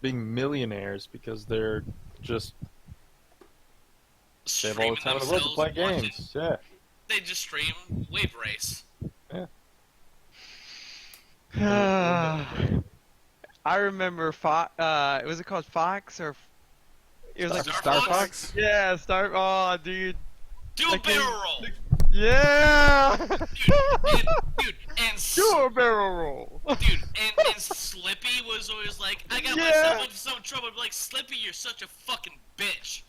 being millionaires because they're just they have all Streaming the time in the world to themselves play watching. games. Yeah. They just stream Wave Race. Yeah. I remember was it called Fox or it was like Star Star Fox? Fox? yeah, Oh, dude. Do a That game- barrel roll! Yeah. Dude, and Do a barrel roll. Dude, and Slippy was always like, I got myself into some trouble. Like, Slippy, you're such a fucking bitch.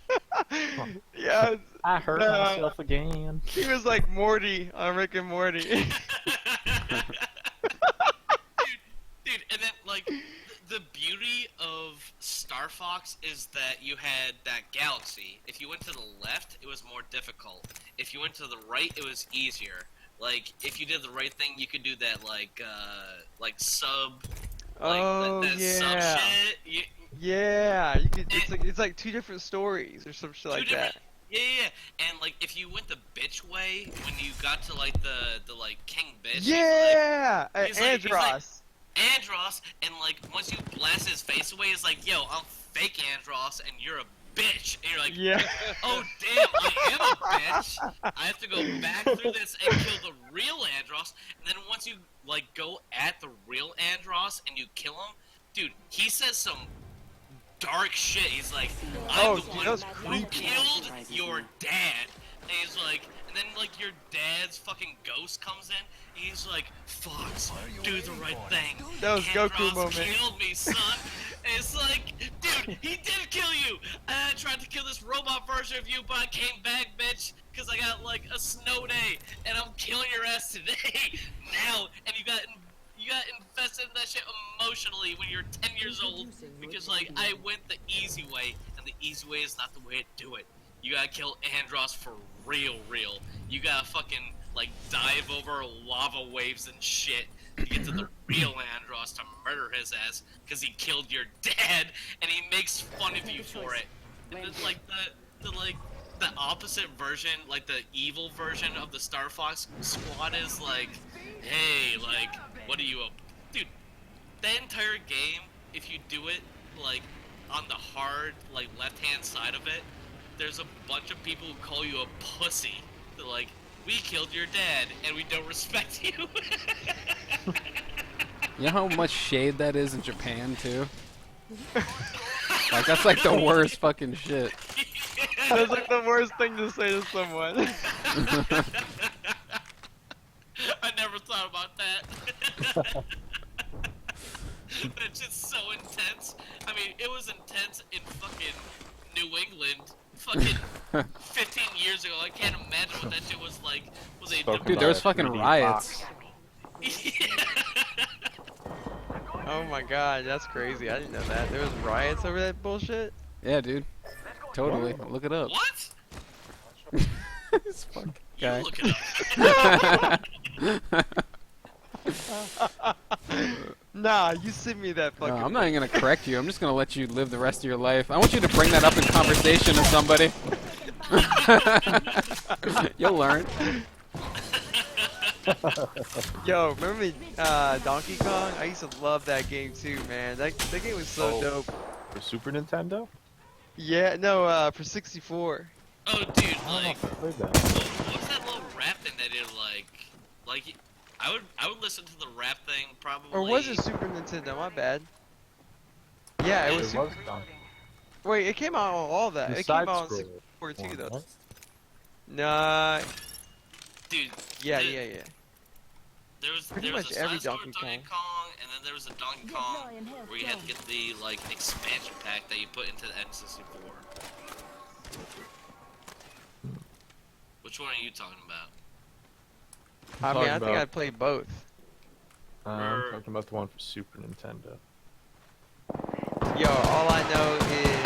Yeah, I hurt myself again. he was like Morty on Rick and Morty. dude, and then, like, the beauty of Star Fox is that you had that galaxy. If you went to the left, it was more difficult. If you went to the right, it was easier. Like, if you did the right thing, you could do that, like sub... Like, Oh, that yeah. sub shit. Yeah, you could. It's like two different stories or some shit like Two that. different- Yeah. And, like, if you went the bitch way, when you got to, like, the like, King Bitch... Yeah, he's like- Andros. Andros, and like once you blast his face away, it's like, yo, I'm fake Andros, and you're a bitch. And you're like, Yeah. oh damn, I am a bitch. I have to go back through this and kill the real Andros. And then once you like go at the real Andros and you kill him, dude, he says some dark shit. He's like, I'm the dude, one that was who creepy. killed your dad. And he's like, and then like your dad's fucking ghost comes in. He's like, Fox, do the right thing. That was Goku Andros moment. killed me, son. And it's like, dude, he did kill you. I tried to kill this robot version of you, but I came back, bitch, because I got like a snow day, and I'm killing your ass today. Now, and you got invested in that shit emotionally when you're 10 years old, because like I went the easy way, and the easy way is not the way to do it. You gotta kill Andros for real. You gotta fucking like dive over lava waves and shit to get to the real Andros to murder his ass because he killed your dad, and he makes fun of you for it. And it's like the opposite version, like the evil version of the Star Fox squad is like, hey, like, what are you up? Dude, that entire game, if you do it like on the hard, like left-hand side of it, there's a bunch of people who call you a pussy. They're like, we killed your dad and we don't respect you. You know how much shade that is in Japan too? Like that's like the worst fucking shit. That's like the worst thing to say to someone. I never thought about that. It's just so intense. I mean, it was intense in fucking New England fucking 15 years ago. I can't imagine what that shit was like. Was a Spoken Dude, there was by a fucking 3D riots. Oh my god, that's crazy. I didn't know that. There was riots over that bullshit. Yeah, dude. Totally. Look it up. What? This fucking You guy. look it up. Nah, you send me that No, fucking. I'm not even gonna correct you. I'm just gonna let you live the rest of your life. I want you to bring that up in conversation to somebody. You'll learn. Yo, remember me, Donkey Kong? I used to love that game too, man. That game was so Oh. dope. For Super Nintendo? Yeah, no, for 64. Oh, dude, I don't know like, if I played that. what's that little rap thing that did like, I would listen to the rap thing probably. Or was it Super Nintendo? My bad. Yeah, it was. It Super... was Donkey. Wait, it came out on all that. The It came out on side-scroller 64 too, one, though. right? Nah, Dude, yeah, the- yeah, yeah. Pretty there was much a every side-scroller Donkey Kong, and then there was a Donkey Kong where you had to get the like expansion pack that you put into the N64. Which one are you talking about? I mean, talking I think about- I'd play both. I'm talking about the one for Super Nintendo. Yo, all I know is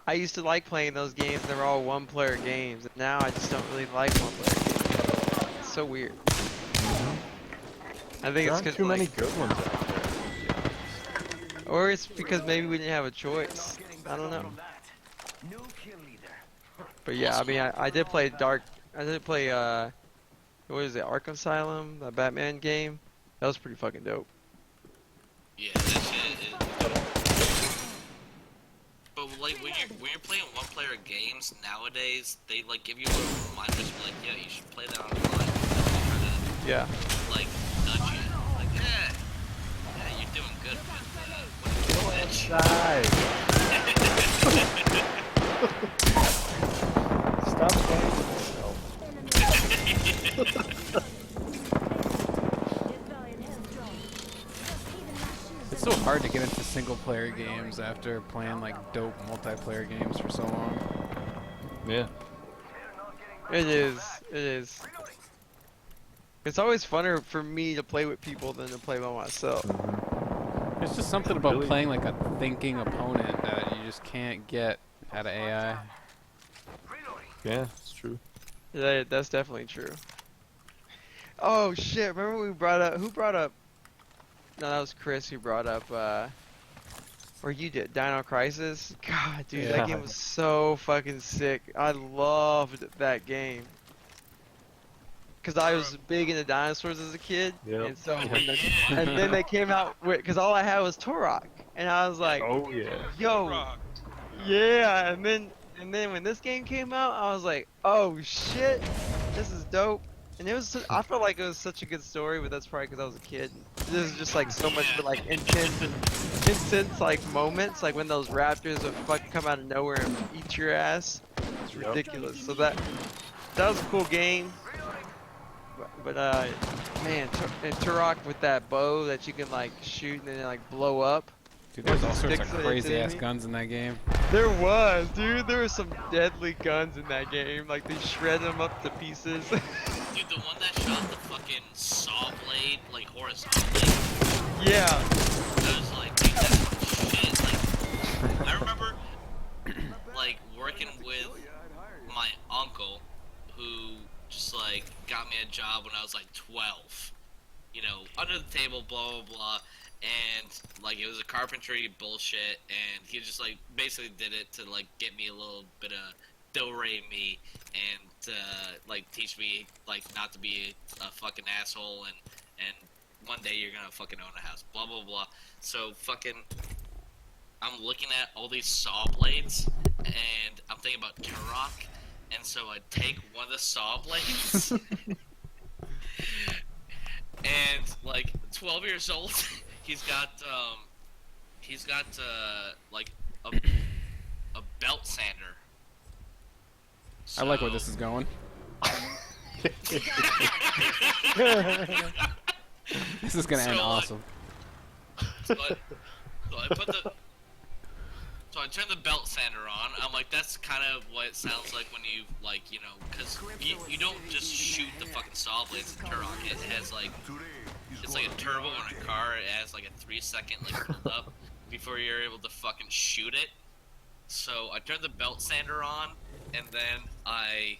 I used to like playing those games. They were all one-player games. And now I just don't really like one-player games. It's so weird. I think There it's aren't because too many like, good ones out there. or it's because maybe we didn't have a choice. I don't know. But yeah, I mean, I did play I did play what is it, Arkham Asylum, the Batman game. That was pretty fucking dope. Yeah, that shit is dope. like when you're playing one-player games nowadays, they like give you little reminders, like, yeah, you should play that online. Yeah. Like nudge you, like, yeah, you're doing good. What a bitch. Die. Stop playing yourself. It's so hard to get into single player games after playing like dope multiplayer games for so long. Yeah. It is. It is. It's always funner for me to play with people than to play by myself. There's just something about Really? playing like a thinking opponent that you just can't get out of AI. Yeah, it's true. Yeah, that's definitely true. Oh shit! Remember we brought up? Who brought up? No, that was Chris who brought up. Or you did Dino Crisis. God, dude, Yeah. that game was so fucking sick. I loved that game. Cause I was big into dinosaurs as a kid, Yep. and so Yeah. when and then they came out with, cause all I had was Turok, and I was like, Oh yeah. yo, yeah, and then when this game came out, I was like, oh shit, this is dope. And it was, I felt like it was such a good story, but that's probably because I was a kid. This is just like so much like intense like moments, like when those raptors would fucking come out of nowhere and eat your ass. It's Yep. ridiculous. So that was a cool game. But man, and Turok with that bow that you can like shoot and then like blow up. Dude, there's all sorts of Sticks that crazy ass enemy. guns in that game. There was, dude. There were some deadly guns in that game. Like they shred them up to pieces. Dude, the one that shot the fucking saw blade, like horizontally, Yeah. I was like, dude, that's shit. Like, I remember, like, working with my uncle, who just, like, got me a job when I was, like, 12. You know, under the table, blah, blah, blah. And, like, it was a carpentry bullshit, and he just, like, basically did it to, like, get me a little bit of do-re-mi, and, like, teach me, like, not to be a fucking asshole, and one day you're gonna fucking own a house, blah, blah, blah. So, fucking, I'm looking at all these saw blades, and I'm thinking about Turok, and so I take one of the saw blades, and, like, 12 years old, he's got, like, a belt sander. I like where this is going. This is gonna end So, awesome. So I turn the belt sander on. I'm like, that's kind of what it sounds like when you, like, you know, because you don't just shoot the fucking saw blades in Turok. It has, like, it's like a turbo on a car. It has, like, a 3-second, like, build up before you're able to fucking shoot it. So I turn the belt sander on, and then I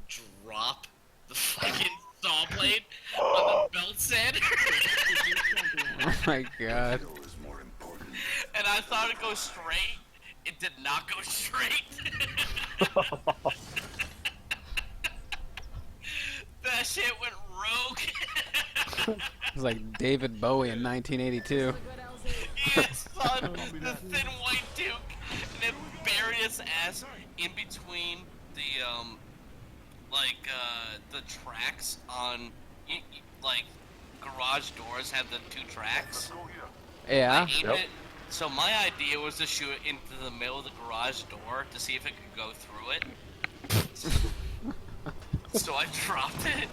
drop the fucking saw blade on the belt sander. Oh my god. And I thought it'd go straight. It did not go straight. That shit went rogue. It's like David Bowie in 1982. Yes, son, the thin white duke, and then buried his ass in between the the tracks on, like, garage doors have the 2 tracks. Yeah. I aimed it. So my idea was to shoot it into the middle of the garage door to see if it could go through it. So I dropped it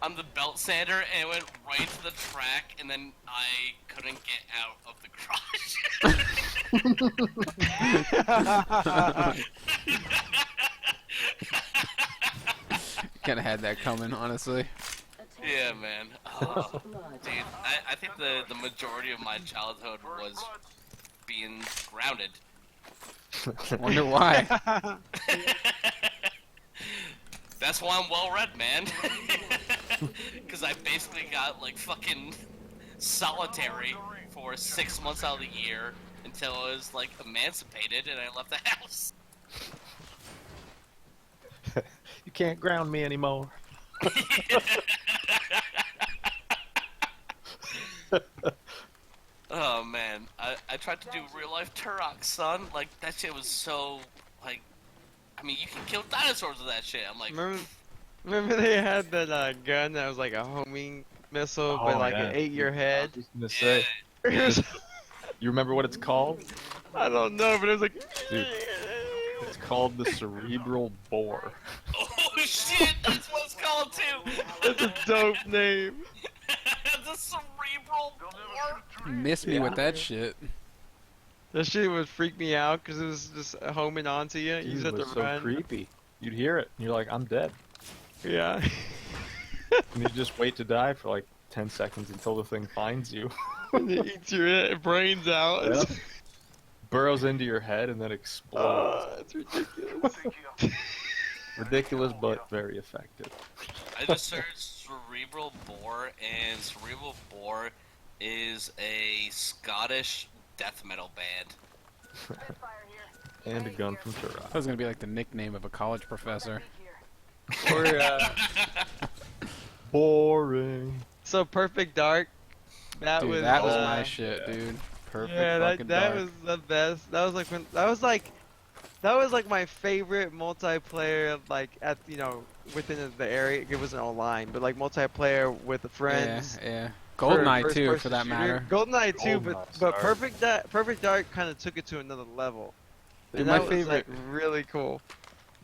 on the belt sander and it went right into the track, and then I couldn't get out of the garage. Kinda had that coming, honestly. Yeah, man. Oh, dude, I think the majority of my childhood was being grounded. Wonder why. That's why I'm well read, man. Because I basically got, like, fucking solitary for 6 months out of the year until I was, like, emancipated and I left the house. You can't ground me anymore. Oh man, I tried to do real life Turok, son. Like that shit was so like, I mean, you can kill dinosaurs with that shit. I'm like, Remember they had that gun that was like a homing missile, but Oh, like yeah. it ate your I head. was gonna yeah. say, you remember what it's called? I don't know, but it was like. Dude. It's called the cerebral bore. Oh shit, that's what it's called too. That's a dope name. The cerebral bore. Miss me with that shit. That shit would freak me out because it was just homing onto you. You Dude, just it have was to so run. creepy. You'd hear it, and you're like, I'm dead. Yeah. And you just wait to die for like 10 seconds until the thing finds you. And it eats your brains out. Yep. Burrows into your head and then explodes. It's ridiculous. Ridiculous, but very effective. I just searched cerebral bore, and cerebral bore is a Scottish death metal band. And a gun from That Turok. was gonna be like the nickname of a college professor. Or, Boring. so Perfect Dark. That Dude, was. that was my shit, yeah. dude. Perfect Yeah, fucking that dark. was the best. That was like when that was like my favorite multiplayer. Like at within the area, it wasn't online, but like multiplayer with the friends. Yeah. for Goldeneye first too, person for that shooter. matter. Goldeneye too, Goldeneye, but sorry. Perfect Dark kind of took it to another level. Dude, And my that was like favorite- really cool.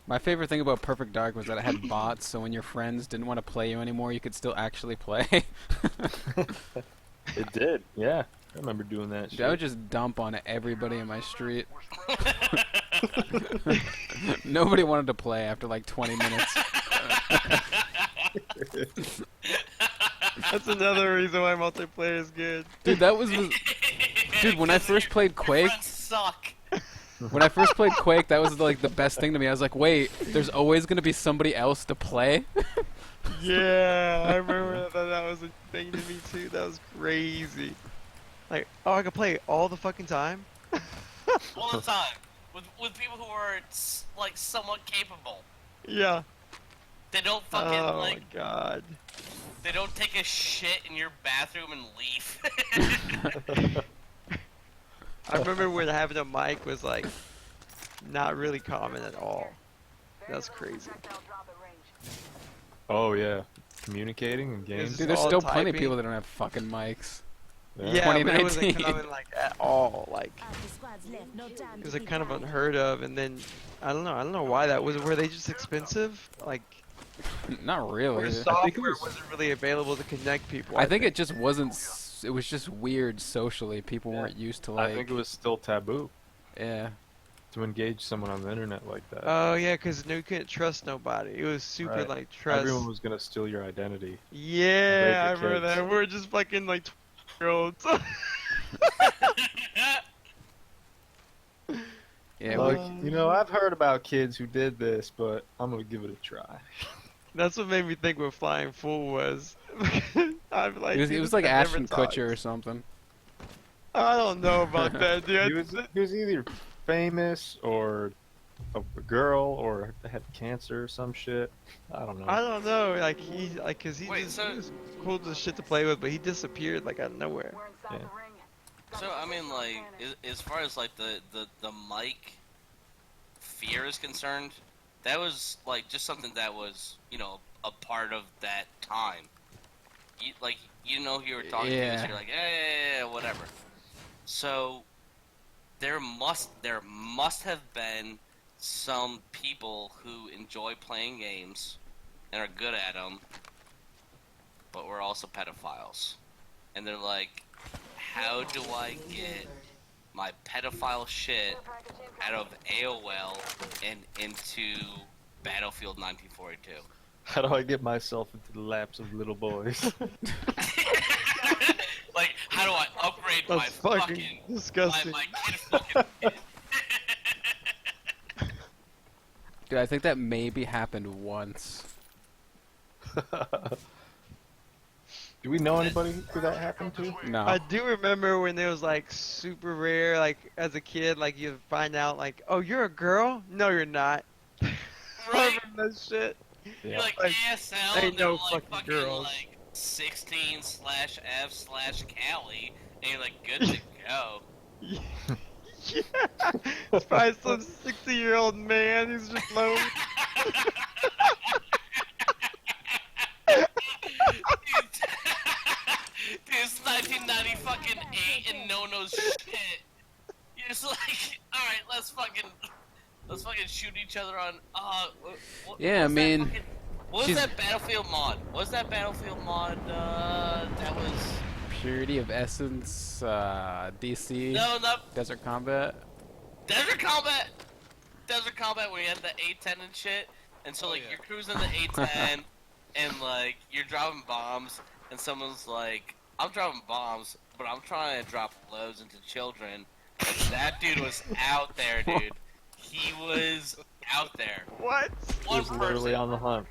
My favorite thing about Perfect Dark was that it had bots, so when your friends didn't want to play you anymore, you could still actually play. It did, yeah. I remember doing that shit. Dude, I would just dump on everybody in my street. Nobody wanted to play after like 20 minutes. That's another reason why multiplayer is good. Dude, dude, when I first played Quake, Friends suck. when I first played Quake, that was like the best thing to me. I was like, wait, there's always gonna be somebody else to play. Yeah, I remember that was a thing to me too. That was crazy. Like, oh, I could play all the fucking time. All the time. With people who are like somewhat capable. Yeah. They don't fucking Oh like. my god. They don't take a shit in your bathroom and leave. I remember when having a mic was like not really common at all. That's crazy. Oh, yeah. Communicating in games. Is Dude, there's all still plenty of typing. people that don't have fucking mics. Yeah, but it wasn't 2019. common like at all. Like it was like kind of unheard of. And then I don't know why that was. Were they just expensive? Like Not or really. the think it software was- wasn't really available to connect people. I think it just wasn't. It was just weird socially. People Yeah. weren't used to I like. think it was still taboo Yeah. to engage someone on the internet like that. Oh yeah, because you couldn't trust nobody. It was super Right. like trust. Everyone was gonna steal your identity. Yeah, I Break the remember kids. that. We're just fucking like 12-year-olds. Yeah. Like, we, I've heard about kids who did this, but I'm gonna give it a try. That's what made me think what Flying Fool was. I'm like, it was, dude, it was this like guy never Ashton talks. Kutcher or something. I don't know about that, dude. He was either famous or a girl or had cancer or some shit. I don't know. I don't know, like cause he Wait, just so- he was cool as shit to play with, but he disappeared like out of nowhere. Yeah. So I mean, like, as far as like the mic fear is concerned, that was like just something that was a part of that time. You know who you were talking to, Yeah. so you're like, yeah, whatever. So there must have been some people who enjoy playing games and are good at them, but we're also pedophiles, and they're like, how do I get my pedophile shit out of AOL and into Battlefield 1942? How do I get myself into the laps of little boys? Like, how do I upgrade That's my fucking fucking disgusting. my kid fucking kid? Dude, I think that maybe happened once. Do we know anybody who that happened to? No. I do remember when it was like super rare, like as a kid, like you find out like, oh, you're a girl? No, you're not. Right? Remember that shit? You're like Like, ASL, ain't and they're no like fucking fucking girls. like 16/F/Cali, and you're like, good to go. Yeah. It's probably some 60-year-old man who's just lonely. Dude, it's 1990 fucking 8 and no one knows shit. You're just like, alright, let's fucking shoot each other on, Yeah, I mean, what was she's- that Battlefield mod? What was that Battlefield mod, that was... Purity of Essence, DC, No, not Desert Combat. Desert Combat! Desert Combat where you had the A10 and shit, and so like, you're cruising the A10, and like, you're dropping bombs, and someone's like, I'm dropping bombs, but I'm trying to drop loads into children. And that dude was out there, dude. He was out there. What? He One was literally person. on the hunt.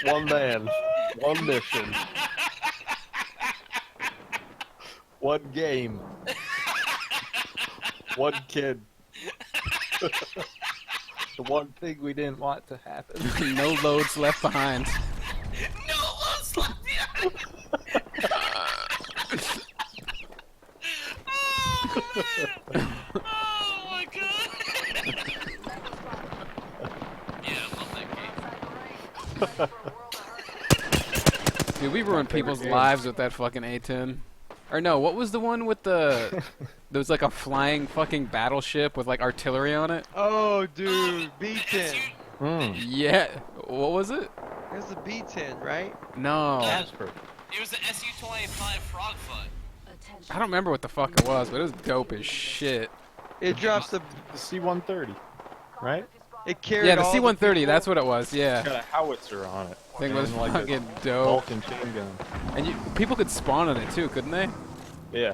One man, one mission, one game, one kid. The one thing we didn't want to happen. No loads left behind. No loads left behind. Oh, man. Oh my god. Yeah, I love that game. Dude, we ruined people's game. lives with that fucking A10. Or no, what was the one with the... There was like a flying fucking battleship with like artillery on it? Oh, dude, The B10. SU Hmm. Yeah. What was it? There's the B10, right? No. Casper. It was the SU-25 Frogfoot. I don't remember what the fuck it was, but it was dope as shit. It drops the. The C-130, right? It carried. Yeah, the all C-130, people. that's what it was, yeah. Got a howitzer on it. Thing was And like a fucking dope. Vulcan chain gun. And people could spawn on it too, couldn't they? Yeah.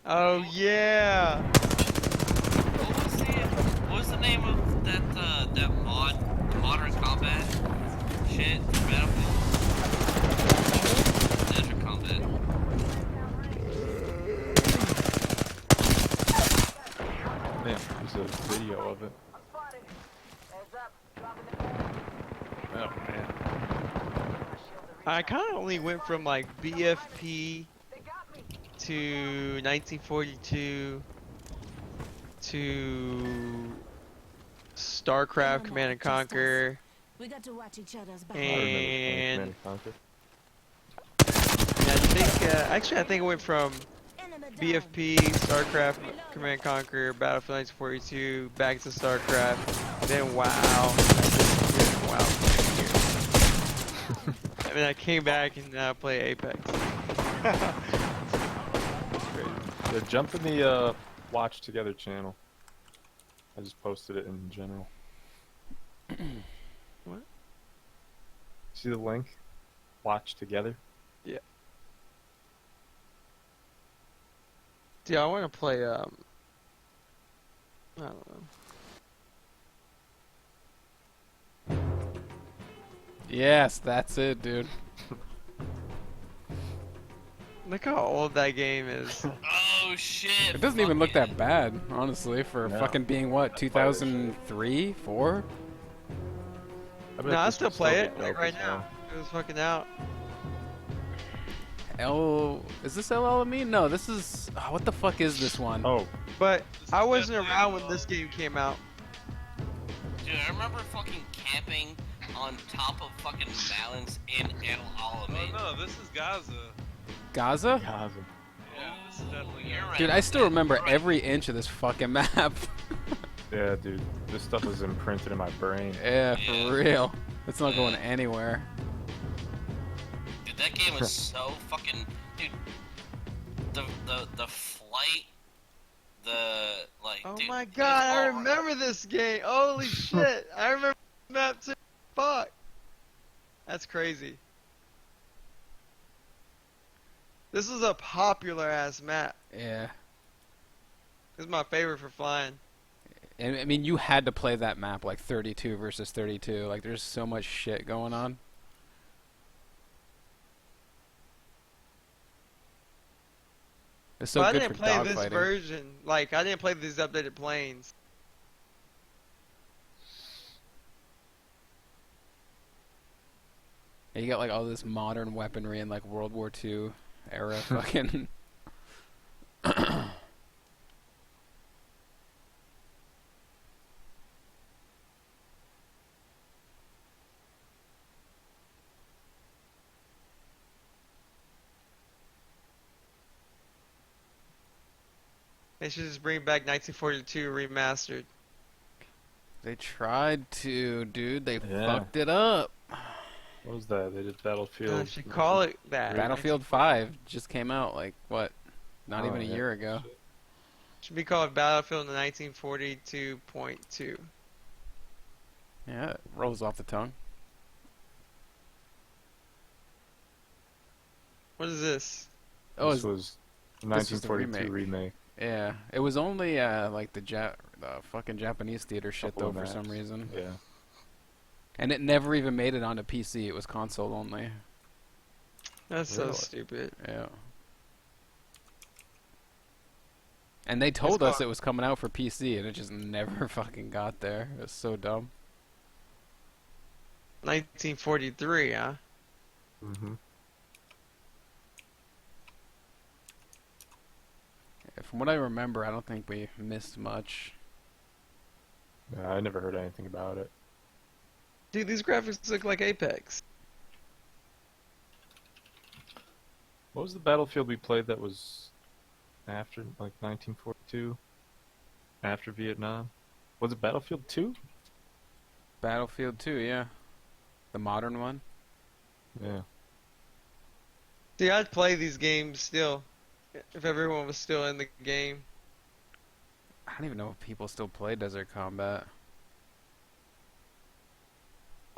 Oh yeah. What was the name of that modern combat shit for Battlefield? Desert Combat. Man, there's a video of it. Oh man. I kind of only went from like BFP to 1942 to StarCraft Command and Conquer. We got to watch each other's back. I remember And Command & Conquer. I think actually I think I went from BFP, StarCraft, Command and Conquer, Battlefield 1942, back to StarCraft, then WoW. WoW for 10 years. And then I came back and now play Apex. Crazy. Yeah, jump in the Watch Together channel. I just posted it in general. What? See the link? Watch Together. Dude, I want to play I don't know. Yes, that's it, dude. Look how old that game is. Oh shit! It doesn't even look fucking- that bad, honestly, for No. fucking being what, 2003, 4? bet No, I this still would play be it dope like right as hell. now. It was fucking out. Is this El Alamein? No, this is. Oh, what the fuck is this one? Oh, But I wasn't around when this game came out. Dude, I remember fucking camping on top of fucking mountains in El Alamein. Oh no, this is Gaza. Gaza? Gaza. Yeah, this is definitely You're Gaza. right. Dude, I still remember Right. every inch of this fucking map. Yeah, dude. This stuff is imprinted in my brain. Yeah, Yeah. for real. It's not going anywhere. Dude, that game was so fucking. Dude, the flight, Oh dude, my it was god, I all- remember this game. Holy shit. I remember the map too. Fuck. That's crazy. This is a popular ass map. Yeah. This is my favorite for flying. And I mean, you had to play that map like 32 versus 32. Like, there's so much shit going on. It's so But I good didn't for play this dogfighting. version. Like, I didn't play these updated planes. Yeah, you got like all this modern weaponry and like World War II era fucking. They should just bring back 1942 remastered. They tried to, dude. They Yeah. fucked it up. What was that? They did Battlefield. They should call it that. Battlefield 5 just came out like what? Not Oh, even a yeah. year ago. Should be called Battlefield 1942.2. Yeah, it rolls off the tongue. What is this? Oh, This it's, was this was the 1942 remake. yeah. It was only like the fucking Japanese theater shit Couple though of for some maps. reason. Yeah. And it never even made it onto PC. It was console only. That's so Really? stupid. Yeah. And they told called- us it was coming out for PC, and it just never fucking got there. It was so dumb. 1943, huh? Mm-hmm. From what I remember, I don't think we missed much. Yeah, I never heard anything about it. Dude, these graphics look like Apex. What was the Battlefield we played that was after, like, 1942? After Vietnam? Was it Battlefield 2? Battlefield 2, yeah. The modern one. Yeah. See, I'd play these games still. If everyone was still in the game. I don't even know if people still play Desert Combat.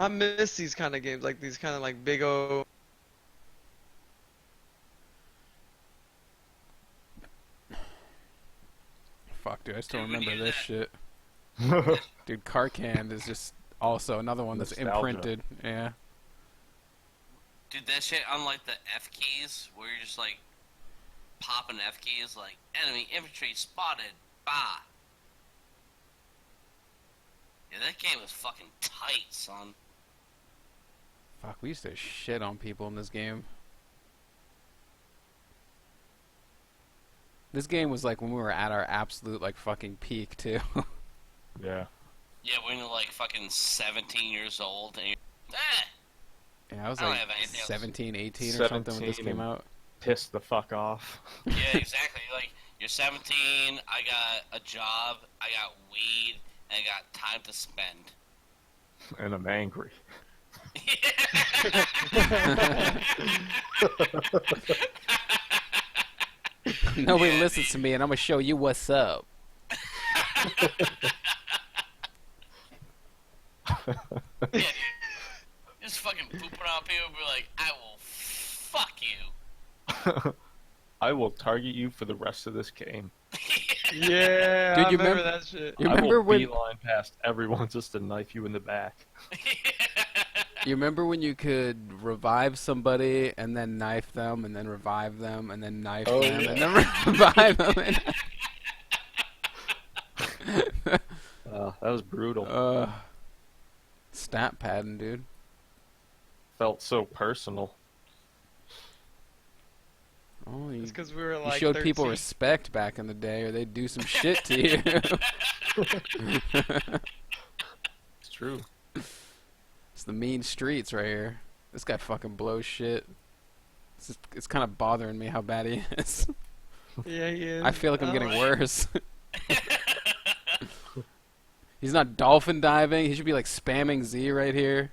I miss these kind of games, like these kind of like big old. Fuck, dude, I still Dude, we remember knew this that. shit. Dude, Carcan is just also another one that's Nostalgia. imprinted. Yeah. Dude, that shit on like the F keys, where you're just like popping F keys, like enemy infantry spotted, bah. Yeah, that game was fucking tight, son. Fuck, we used to shit on people in this game. This game was like when we were at our absolute like fucking peak too. Yeah. Yeah, when you're like fucking 17 years old and you're, Yeah, I was I don't like have anything else. 17, 18 or something when this 17 came and- out. Pissed the fuck off. yeah, exactly. Like, you're 17, I got a job, I got weed, and I got time to spend. And I'm angry. Nobody Yeah, listens to me, and I'm gonna show you what's up. Yeah, dude. Just fucking pooping on people, be like, I will fuck you. I will target you for the rest of this game. Yeah, Dude, I you remember remem- that shit. You I remember will when? beeline past everyone just to knife you in the back. You remember when you could revive somebody and then knife them and then revive them and then knife Oh, them yeah. and then revive them? That was brutal. Stat padding, dude. Felt so personal. Oh, you, It's because we were you like. showed people 13. respect back in the day, or they'd do some shit to you. It's true. It's the mean streets right here. This guy fucking blows shit. It's kind of bothering me how bad he is. Yeah, he is. I feel like I'm getting Alright. worse. He's not dolphin diving. He should be like spamming Z right here.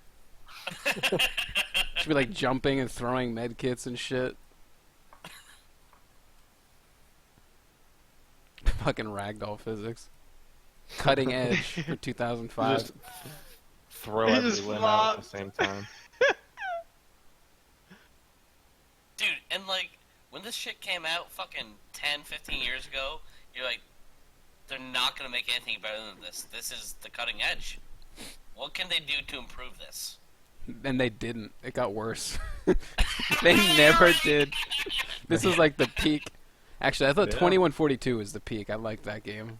Should be like jumping and throwing med kits and shit. Fucking ragdoll physics. Cutting edge for 2005. Just throw He every just limb out at the flopped. same time. Dude, and like, when this shit came out fucking 10, 15 years ago, you're like, they're not gonna make anything better than this. This is the cutting edge. What can they do to improve this? And they didn't. It got worse. They never did. This was like the peak. Actually, I thought Yeah. 2142 was the peak. I liked that game.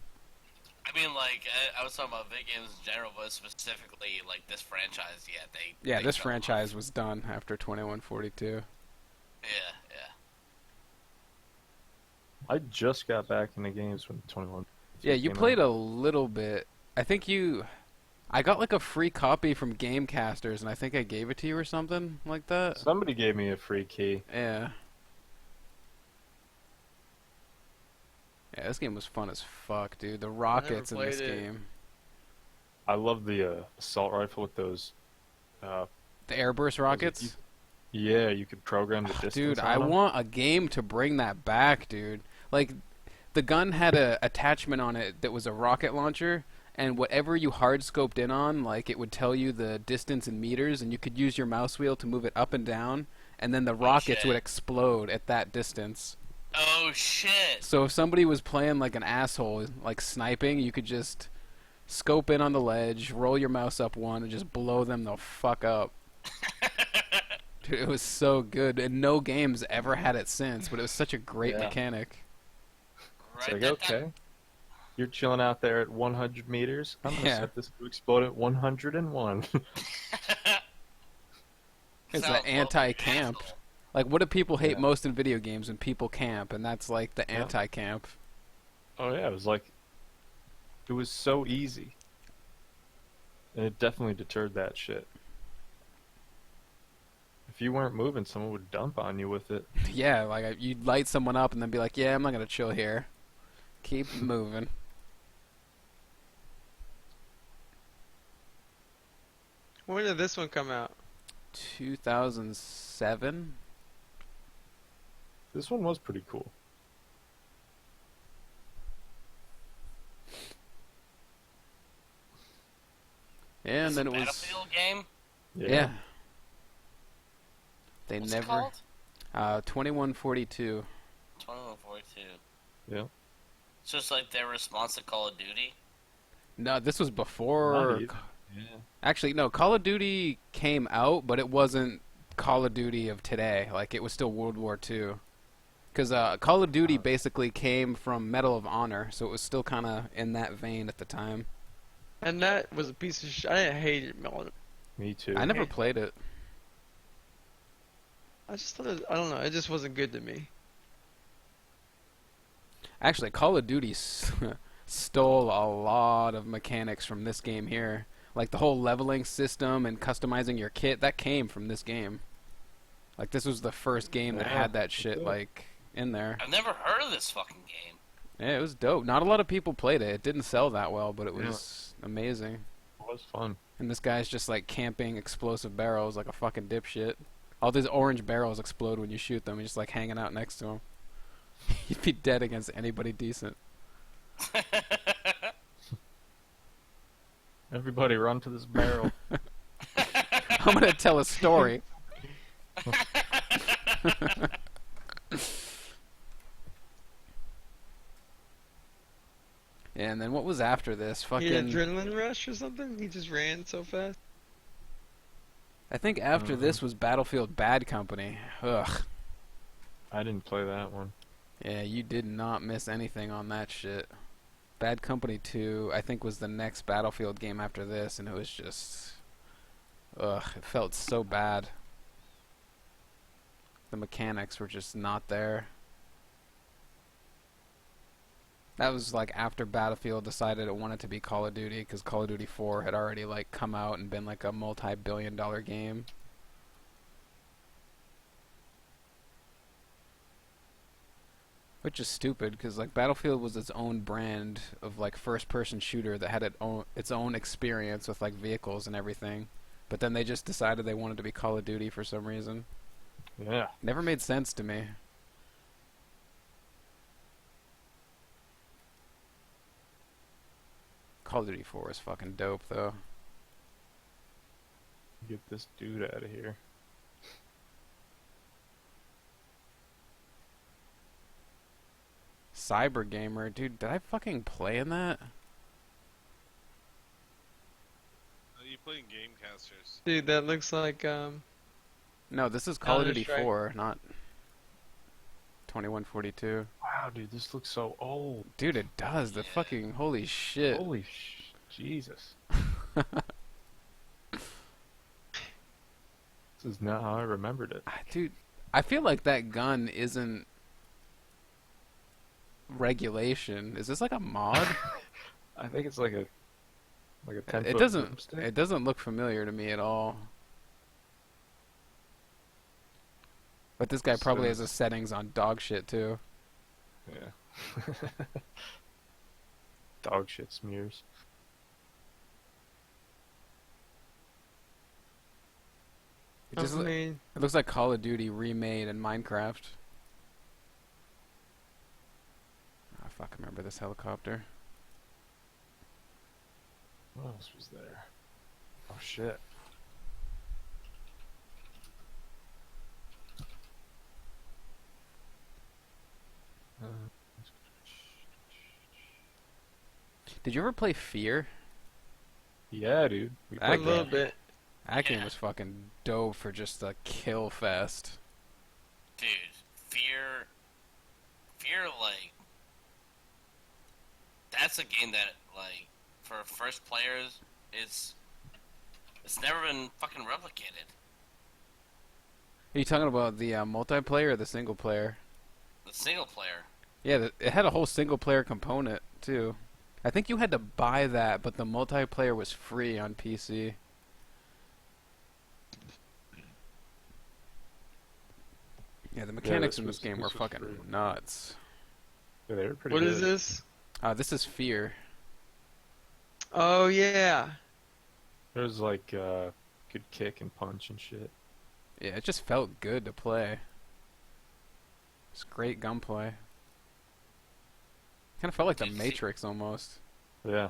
I mean, like, I was talking about video games in general, but specifically, like, this franchise, yeah, they... Yeah, they this fell franchise was done after 2142. off. Yeah, yeah. I just got back into games when 21. Yeah, you came played out. a little bit. I think I got like a free copy from Gamecasters, and I think I gave it to you or something like that. Somebody gave me a free key. Yeah. Yeah, this game was fun as fuck, dude. The rockets in this played it. game. I love the assault rifle with those. The airburst rockets. Yeah, you could program the distance. Dude, on I them. want a game to bring that back, dude. Like, the gun had a attachment on it that was a rocket launcher, and whatever you hard scoped in on, like, it would tell you the distance in meters, and you could use your mouse wheel to move it up and down, and then the rockets shit. would explode at that distance. Oh shit! So if somebody was playing like an asshole, like sniping, you could just scope in on the ledge, roll your mouse up one, and just blow them the fuck up. Dude, it was so good, and no game's ever had it since, but it was such a great Yeah. mechanic. It's Right, like, that- okay, you're chilling out there at 100 meters. I'm gonna Yeah. set this to explode at 101. It's Sounds the anti-camp. asshole. Like, what do people hate Yeah. most in video games? When people camp, and that's like the Yeah. anti-camp. Oh yeah, it was like, it was so easy, and it definitely deterred that shit. If you weren't moving, someone would dump on you with it. Yeah, like you'd light someone up and then be like, "Yeah, I'm not gonna chill here. Keep moving." When did this one come out? 2007. This one was pretty cool. Yeah, and It's then a it was. Battlefield game. Yeah. They What's never. it called? 2142. 2142. Yeah. It's just like their response to Call of Duty. No, this was Not before. even. Yeah. Actually, no. Call of Duty came out, but it wasn't Call of Duty of today. Like, it was still World War II. Because Call of Duty basically came from Medal of Honor, so it was still kind of in that vein at the time. And that was a piece of shit. I didn't hate it, Melon. Me too. I never Okay. played it. I just thought I don't know. It just wasn't good to me. Actually, Call of Duty stole a lot of mechanics from this game here. Like the whole leveling system and customizing your kit, that came from this game. Like, this was the first game that Yeah, had that that's shit, it. like, in there. I've never heard of this fucking game. Yeah, it was dope. Not a lot of people played it. It didn't sell that well, but it was amazing. It was fun. And this guy's just, like, camping explosive barrels like a fucking dipshit. All these orange barrels explode when you shoot them. He's just, like, hanging out next to him. He'd be dead against anybody decent. Everybody run to this barrel. I'm gonna tell a story. Yeah, and then what was after this? He had Fucking. adrenaline rush or something. He just ran so fast. I think after this was Battlefield Bad Company. Ugh. I didn't play that one. Yeah, you did not miss anything on that shit. Bad Company 2, I think, was the next Battlefield game after this, and it was just. Ugh, it felt so bad. The mechanics were just not there. That was like after Battlefield decided it wanted to be Call of Duty, because Call of Duty 4 had already like come out and been like a multi-billion-dollar game. Which is stupid, because like Battlefield was its own brand of like first-person shooter that had its own experience with like vehicles and everything. But then they just decided they wanted to be Call of Duty for some reason. Yeah. Never made sense to me. Call of Duty 4 is fucking dope, though. Get this dude out of here. Cyber Gamer, dude, did I fucking play in that? You playing Gamecasters? Dude, that looks like No, this is Call of Duty Counter-Strike. 4, not 2142. Wow, dude, this looks so old. Dude, it does. The fucking holy shit. Holy Jesus. This is not how I remembered it. Dude, I feel like that gun isn't. regulation. Is this like a mod? I think it's like a 10 It foot doesn't. broomstick. It doesn't look familiar to me at all. But this guy probably has So- his settings on dog shit too. Yeah. Dog shit smears. It just I mean, it looks like Call of Duty remade in Minecraft. Oh fuck! I remember this helicopter. What else was there? Oh shit. Uh, Did you ever play Fear? yeah, dude. We That a played little that. bit. That game Yeah. was fucking dope for just a kill fest. Dude, fear, like, that's a game that, like, for first players, it's never been fucking replicated. Are you talking about the multiplayer or the single player? The single player. Yeah, it had a whole single player component too. I think you had to buy that, but the multiplayer was free on PC. Yeah, the mechanics this in this was- game were this was fucking free. nuts. Yeah, they were pretty What good. is this? This is Fear. Oh yeah. There's like could kick and punch and shit. Yeah, it just felt good to play. It's great gunplay. Kind of felt like the Did you see- Matrix almost. Yeah.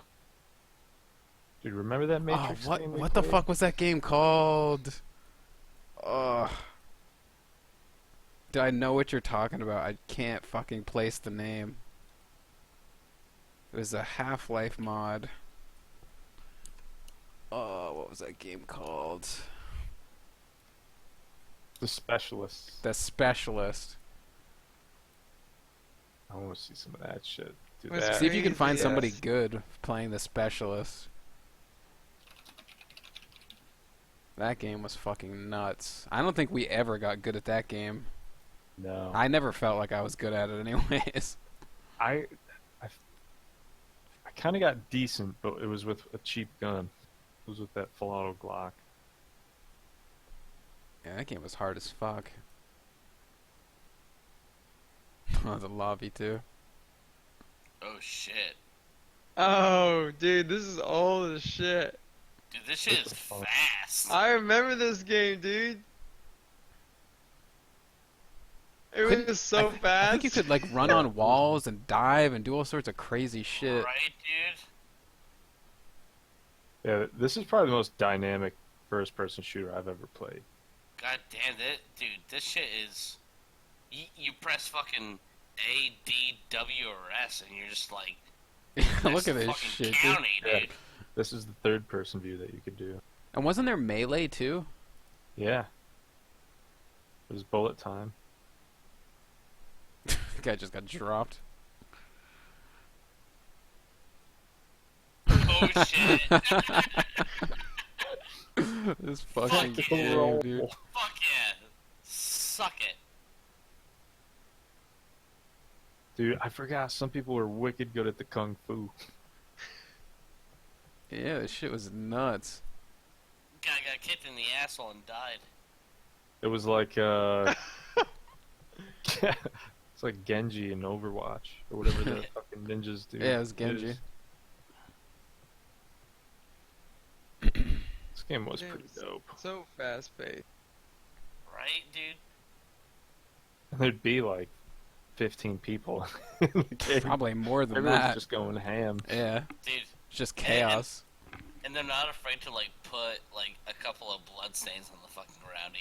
Dude, remember that Matrix Oh, what game we what the played? fuck was that game called? Ugh. Do I know what you're talking about? I can't fucking place the name. It was a Half-Life mod. Oh, what was that game called? The Specialists. The Specialist. I want to see some of that shit. Dude, What's that, See if you can find crazy somebody is- good playing The Specialist. That game was fucking nuts. I don't think we ever got good at that game. no. I never felt like I was good at it anyways. I kind of got decent, but it was with a cheap gun. It was with that full auto Glock. Yeah, that game was hard as fuck. Oh, the lobby too. Oh shit. Oh, dude, this is old as shit. Dude, this shit What is the fuck? fast. I remember this game, dude. It Couldn't- was so I fast. think you could like run on walls and dive and do all sorts of crazy shit. Right, dude? Yeah, this is probably the most dynamic first-person shooter I've ever played. God damn it. Dude, this shit is... You press fucking A, D, W, or S, and you're just like... Look at next this fucking shit, dude. county, Yeah. dude. This is the third-person view that you could do. And wasn't there melee too? Yeah. It was bullet time. The guy just got dropped. Oh shit. This fucking Fuck game, dude. Fuck yeah. Suck it. Dude, I forgot some people were wicked good at the kung fu. Yeah, this shit was nuts. Guy got kicked in the asshole and died. It was like it's like Genji in Overwatch or whatever the fucking ninjas do. Yeah, it was Genji. This game was pretty dope. So fast paced. Right, dude? And there'd be like 15 people in the game. Probably more than Everyone's that. just going ham. Yeah, Dude. it's just chaos. And they're not afraid to, like, put, like, a couple of bloodstains on the fucking ground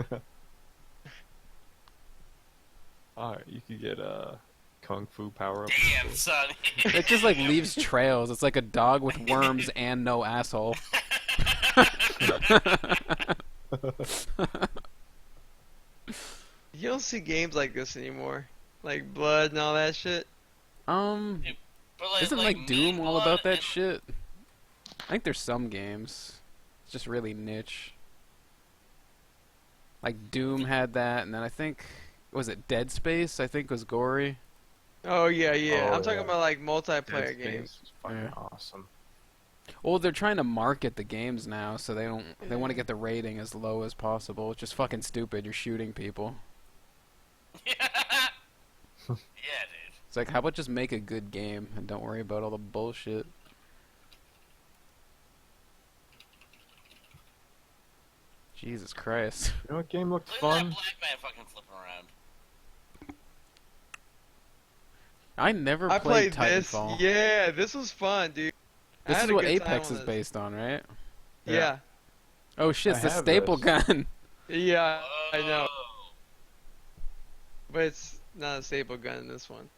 either. Alright, you could get kung fu power up. Damn, son. It just like leaves trails. It's like a dog with worms and no asshole. You don't see games like this anymore. Like blood and all that shit. But, Isn't like Doom all about that and- shit? I think there's some games. It's just really niche. Like Doom had that, and then I think was it Dead Space? I think was gory. Oh yeah, yeah. Oh, I'm talking yeah. about like Dead multiplayer Space games. is fucking Yeah. awesome. Well, they're trying to market the games now, so they want to get the rating as low as possible. It's just fucking stupid. You're shooting people. Yeah, dude. It's like, how about just make a good game and don't worry about all the bullshit. Jesus Christ. You know what game looked Look at fun? that black man fucking flipping around. I never I played played this. Titanfall. Yeah, this was fun, dude. I This had is a what good time Apex on is this. based on, right? Yeah. Oh shit, I it's the have staple this. gun. Yeah, I know. Oh. But it's not a staple gun in this one.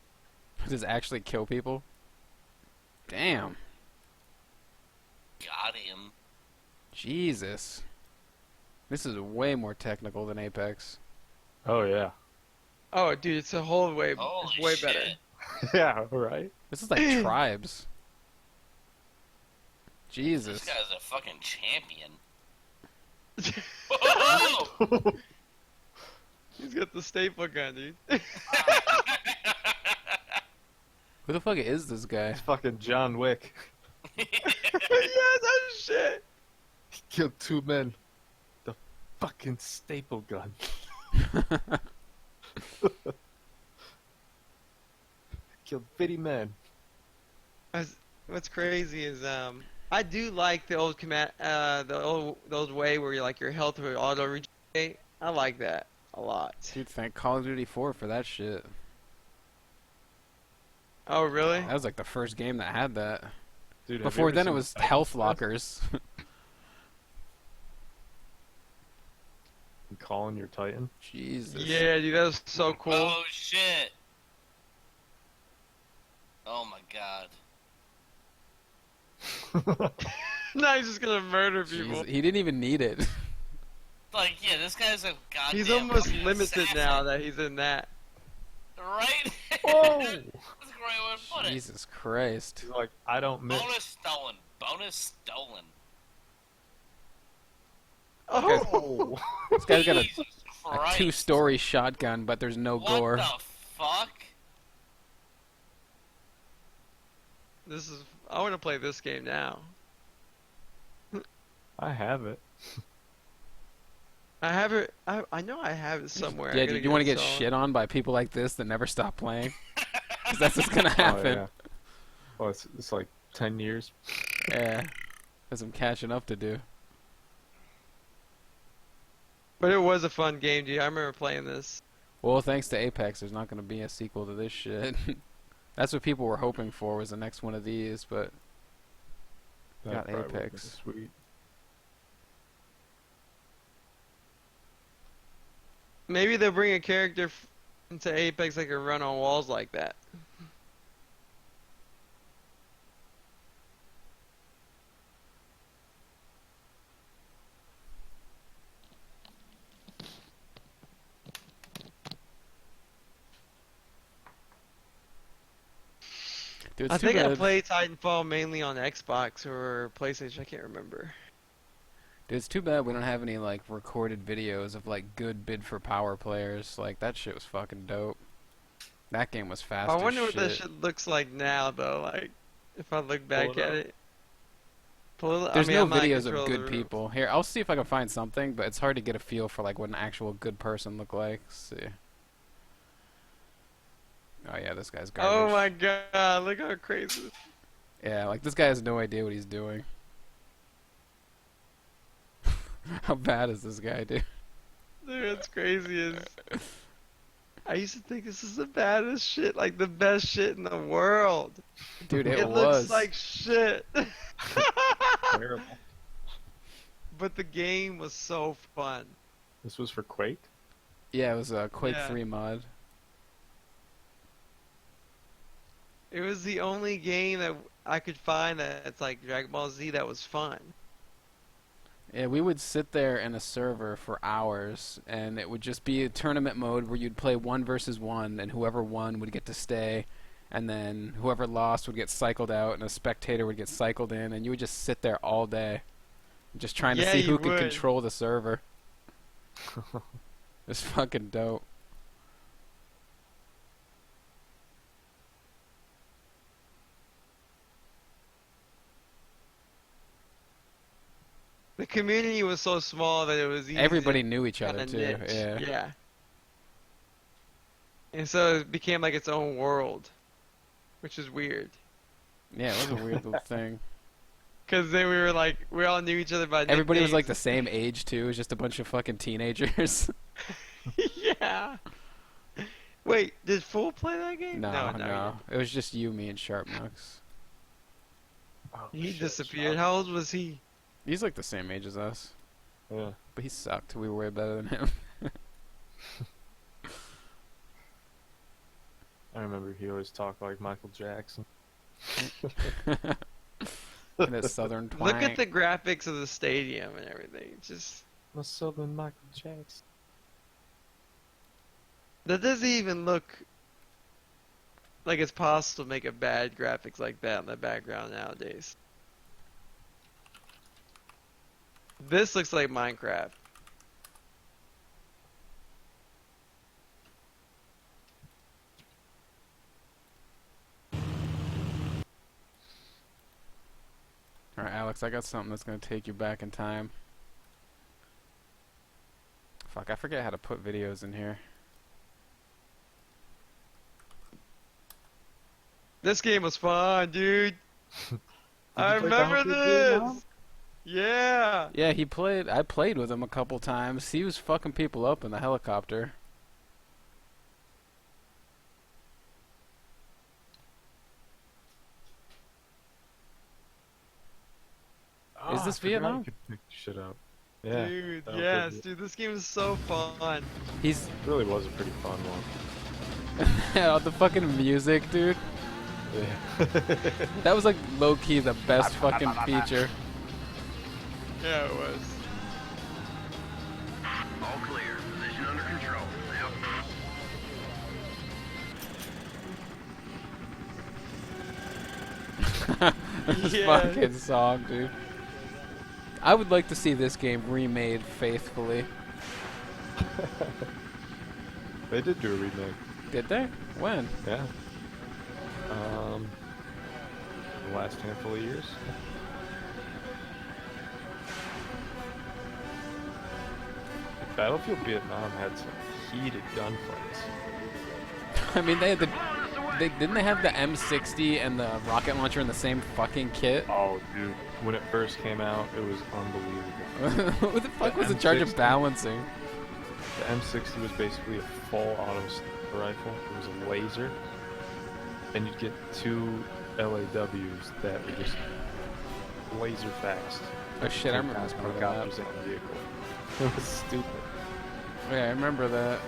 Does it actually kill people? Damn. Got him. Jesus. This is way more technical than Apex. Oh yeah. Oh, dude, it's a whole way. Holy It's way shit. better. Yeah, right? This is like Tribes. This Jesus. guy's a fucking champion. Oh! He's got the staple gun, dude. Who the fuck is this guy? It's fucking John Wick. Yeah, that's shit. He killed 2 men. The fucking staple gun. Killed 50 men. What's crazy is I do like the old command the old way where you like your health would auto regenerate. I like that a lot. Dude, thank Call of Duty 4 for that shit. Oh really? That was like the first game that had that. Dude, have you Before ever then it seen was Titan health Quest? lockers. And calling your Titan. Jesus. Yeah, dude, that was so cool. Oh shit. Oh my god. Now he's just gonna murder people. Jeez, he didn't even need it. Like, yeah, this guy's a goddamn He's almost fucking limited assassin. now that he's in that. Right? Whoa! That's a great way to put it. Jesus Christ. He's like, I don't miss. Bonus stolen. Bonus stolen. Oh, This guy's got Jesus a Christ. 2-story shotgun, but there's no What gore. the fuck? this is. I want to play this game now. I have it. I have it. I know I have it somewhere. Yeah, dude, you want to get shit on by people like this that never stop playing? 'Cause that's what's gonna happen. Oh, yeah. Well, it's like 10 years. Yeah. There's some catching up to do. But it was a fun game, dude. I remember playing this. Well, thanks to Apex, there's not gonna be a sequel to this shit. That's what people were hoping for, was the next one of these, but That Got probably would've Apex. been Sweet. Maybe they'll bring a character into Apex that can run on walls like that. dude, it's I too think I bad. played Titanfall mainly on Xbox or PlayStation. I can't remember. Dude, it's too bad we don't have any like recorded videos of like good bid for power players. Like that shit was fucking dope. That game was fast. I as wonder what shit. that shit looks like now, though. Like, if I look back it at up. it. Pull it, There's I mean, no I'm not in videos control of the good room. people. Here, I'll see if I can find something, but it's hard to get a feel for like what an actual good person look like. Let's see. Oh yeah, this guy's garbage. Oh my god, look how crazy. Yeah, like this guy has no idea what he's doing. How bad is this guy, dude? Dude, what's crazy is I used to think this is the baddest shit, like the best shit in the world. Dude, it, It was. looks like shit. Terrible. But the game was so fun. This was for Quake? Yeah, it was a Quake Yeah. 3 mod. It was the only game that I could find that's like Dragon Ball Z that was fun. Yeah, we would sit there in a server for hours, and it would just be a tournament mode where you'd play 1 versus 1, and whoever won would get to stay, and then whoever lost would get cycled out, and a spectator would get cycled in, and you would just sit there all day, just trying to Yeah, see you who could would. control the server. It's fucking dope. community was so small that it was easy. Everybody knew each other Kinda too. niche. Yeah. Yeah. And so it became like its own world, which is weird. Yeah, it was a weird little thing. Cause then we were like, we all knew each other by Everybody was like the nicknames. same age too. It was just a bunch of fucking teenagers. Yeah. Wait, did Fool play that game? No. It was just you, me, and Sharpnux. Oh, He shit, disappeared. Sean. How old was he? He's like the same age as us, Yeah. but he sucked. We were way better than him. I remember he always talked like Michael Jackson. In that southern twang. Look at the graphics of the stadium and everything. Just The Southern Michael Jackson. that doesn't even look like it's possible to make a bad graphics like that in the background nowadays. This looks like Minecraft. Alright, Alex, I got something that's gonna take you back in time. Fuck, I forget how to put videos in here. This game was fun, dude. I you play remember Battlefield Vietnam? this. Yeah. Yeah, I played with him a couple times. He was fucking people up in the helicopter. Is Oh, this I forgot Vietnam? You could pick shit up. Yeah. Dude, Battlefield yes, Viet- dude, this game is so fun. He's It really was a pretty fun one. oh, the fucking music, dude. Yeah. That was like low key the best fucking feature. Yeah, it was. All clear. Position under control. This Yeah. fucking song, dude. I would like to see this game remade faithfully. They did do a remake. Did they? When? Yeah. The last handful of years. Battlefield Vietnam had some heated gunfights. I mean, they had the. Didn't they have the M60 and the rocket launcher in the same fucking kit? Oh, dude. When it first came out, it was unbelievable. What the fuck was in charge of M60. balancing? The M60 was basically a full auto sniper rifle. It was a laser. And you'd get two LAWs that were just laser fast. Oh shit, I remember this part of the map. helicopters in the vehicle. It was stupid. Yeah, I remember that.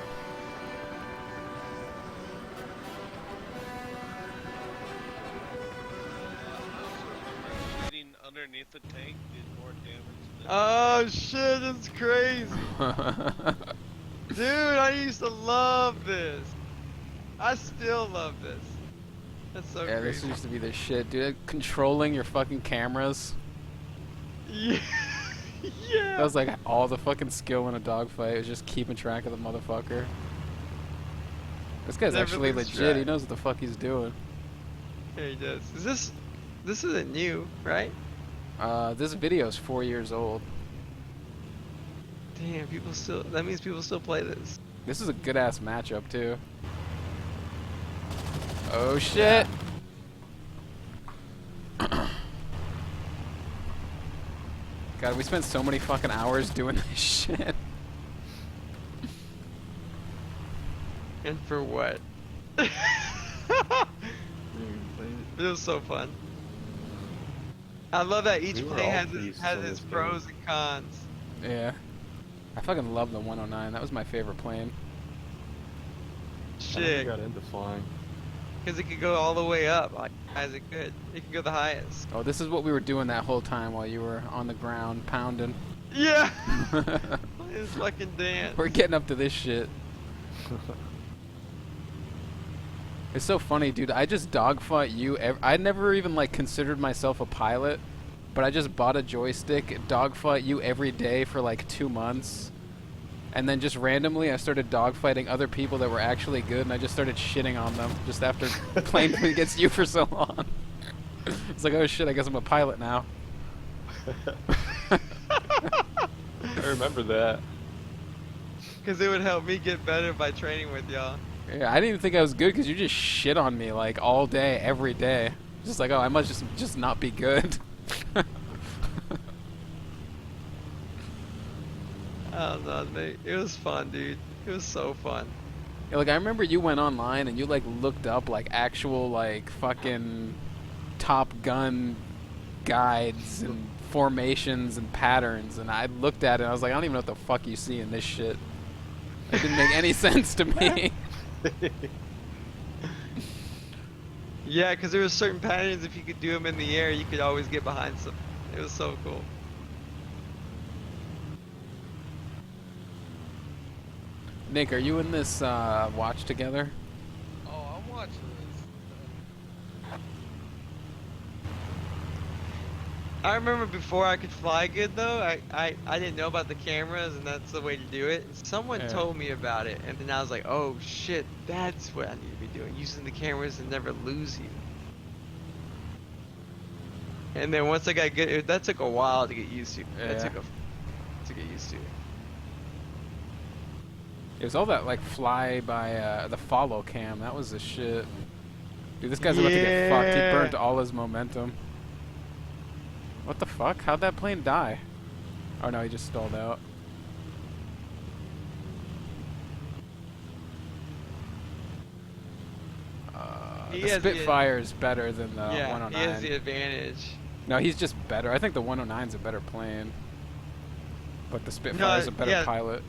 Getting underneath the tank did more damage than Oh shit, it's crazy. Dude, I used to love this. I still love this. That's so Yeah, this crazy. used to be the shit, dude. Controlling your fucking cameras. Yeah. Yeah. That was like all the fucking skill in a dogfight. It was just keeping track of the motherfucker. This guy's actually Everything's legit. He tracked. knows what the fuck he's doing. Yeah, he does. This isn't new, right? This video's 4 years old. Damn, that means people still play this. This is a good ass matchup too. Oh shit! God, we spent so many fucking hours doing this shit. And for what? It was so fun. I love that each We were play all has beasts has on its this pros and cons. Yeah. I fucking love the 109. That was my favorite plane. I never Shit, got into flying. because it could go all the way up. Like, as it could. It could go the highest. Oh, this is what we were doing that whole time while you were on the ground pounding. Yeah! It's fucking dance. We're getting up to this shit. It's so funny, dude. I just dogfight you. I never even like considered myself a pilot, but I just bought a joystick, dogfight you every day for like 2 months, and then just randomly I started dogfighting other people that were actually good, and I just started shitting on them just after playing against you for so long. It's like, oh shit, I guess I'm a pilot now. remember that. Because it would help me get better by training with y'all. Yeah, I didn't even think I was good because you just shit on me like all day, every day. Just like, oh, I must just not be good. I don't know, mate. It was fun, dude. It was so fun. Yeah, like I remember you went online and you like looked up like actual like fucking Top Gun guides and formations and patterns, and I looked at it and I was like, I don't even know what the fuck you see in this shit. It didn't make any sense to me. Yeah, because there were certain patterns, if you could do them in the air, you could always get behind some. It was so cool. Nick, are you in this watch together? Oh, I'm watching this. I remember before I could fly good though, I didn't know about the cameras and that's the way to do it. And someone Yeah. told me about it and then I was like, oh shit, that's what I need to be doing. Using the cameras and never lose you. And then once I got good, that took a while to get used to. That Yeah. took to get used to. It was all that like fly by the follow cam. That was the shit. Dude, this guy's about to get fucked. He Yeah. burnt all his momentum. What the fuck? How'd that plane die? Oh no, he just stalled out. He The has the- Spitfire is better than the Yeah, 109. he has the advantage. No, he's just better. I think the 109's a better plane. But the Spitfire's a better yeah. pilot.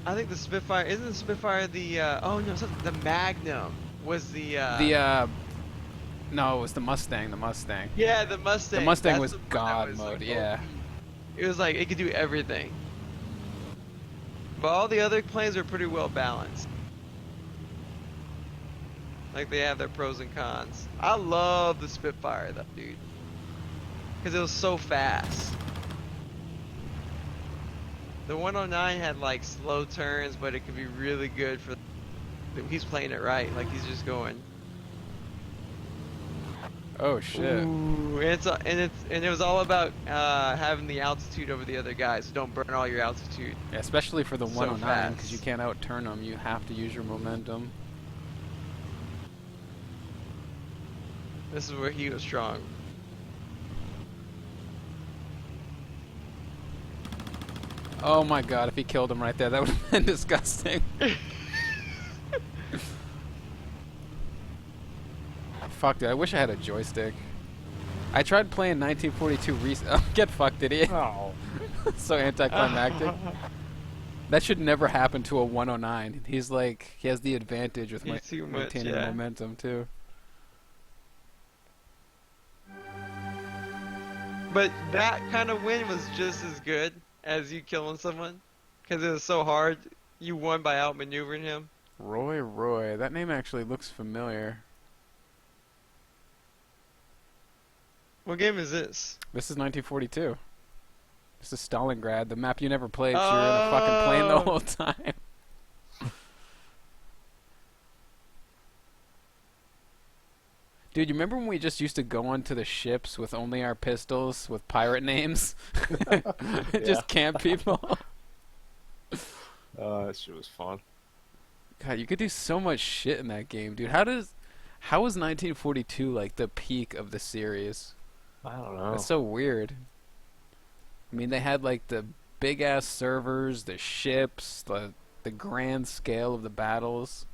I think the Spitfire, isn't the Spitfire the, oh no, the Magnum was the, No, it was the Mustang, yeah, the Mustang. The Mustang That's was the one that God was, mode, like, yeah. OP. It was like, it could do everything. But all the other planes are pretty well balanced. Like they have their pros and cons. I love the Spitfire though, dude. Because it was so fast. The 109 had like slow turns, but it could be really good for. He's playing it right, like he's just going. Oh shit. Ooh, and it was all about having the altitude over the other guys. So don't burn all your altitude. Yeah, especially for the So 109, because fast. you can't outturn them. You have to use your momentum. This is where he was strong. Oh my god, if he killed him right there, that would have been disgusting. Fuck, dude, I wish I had a joystick. I tried playing 1942 Get fucked, idiot. Oh. So anticlimactic. That should never happen to a 109. He's like, he has the advantage with He's too much, maintaining yeah. momentum too. But that kind of win was just as good as you killing someone, because it was so hard. You won by outmaneuvering him. Roy, that name actually looks familiar. What game is this? This is 1942. This is Stalingrad, the map you never played, so you're in a fucking plane the Oh. whole time. Dude, you remember when we just used to go onto the ships with only our pistols with pirate names? Just camp people. That shit was fun. God, you could do so much shit in that game, dude. How was 1942 like the peak of the series? I don't know. That's so weird. I mean, they had like the big ass servers, the ships, the grand scale of the battles.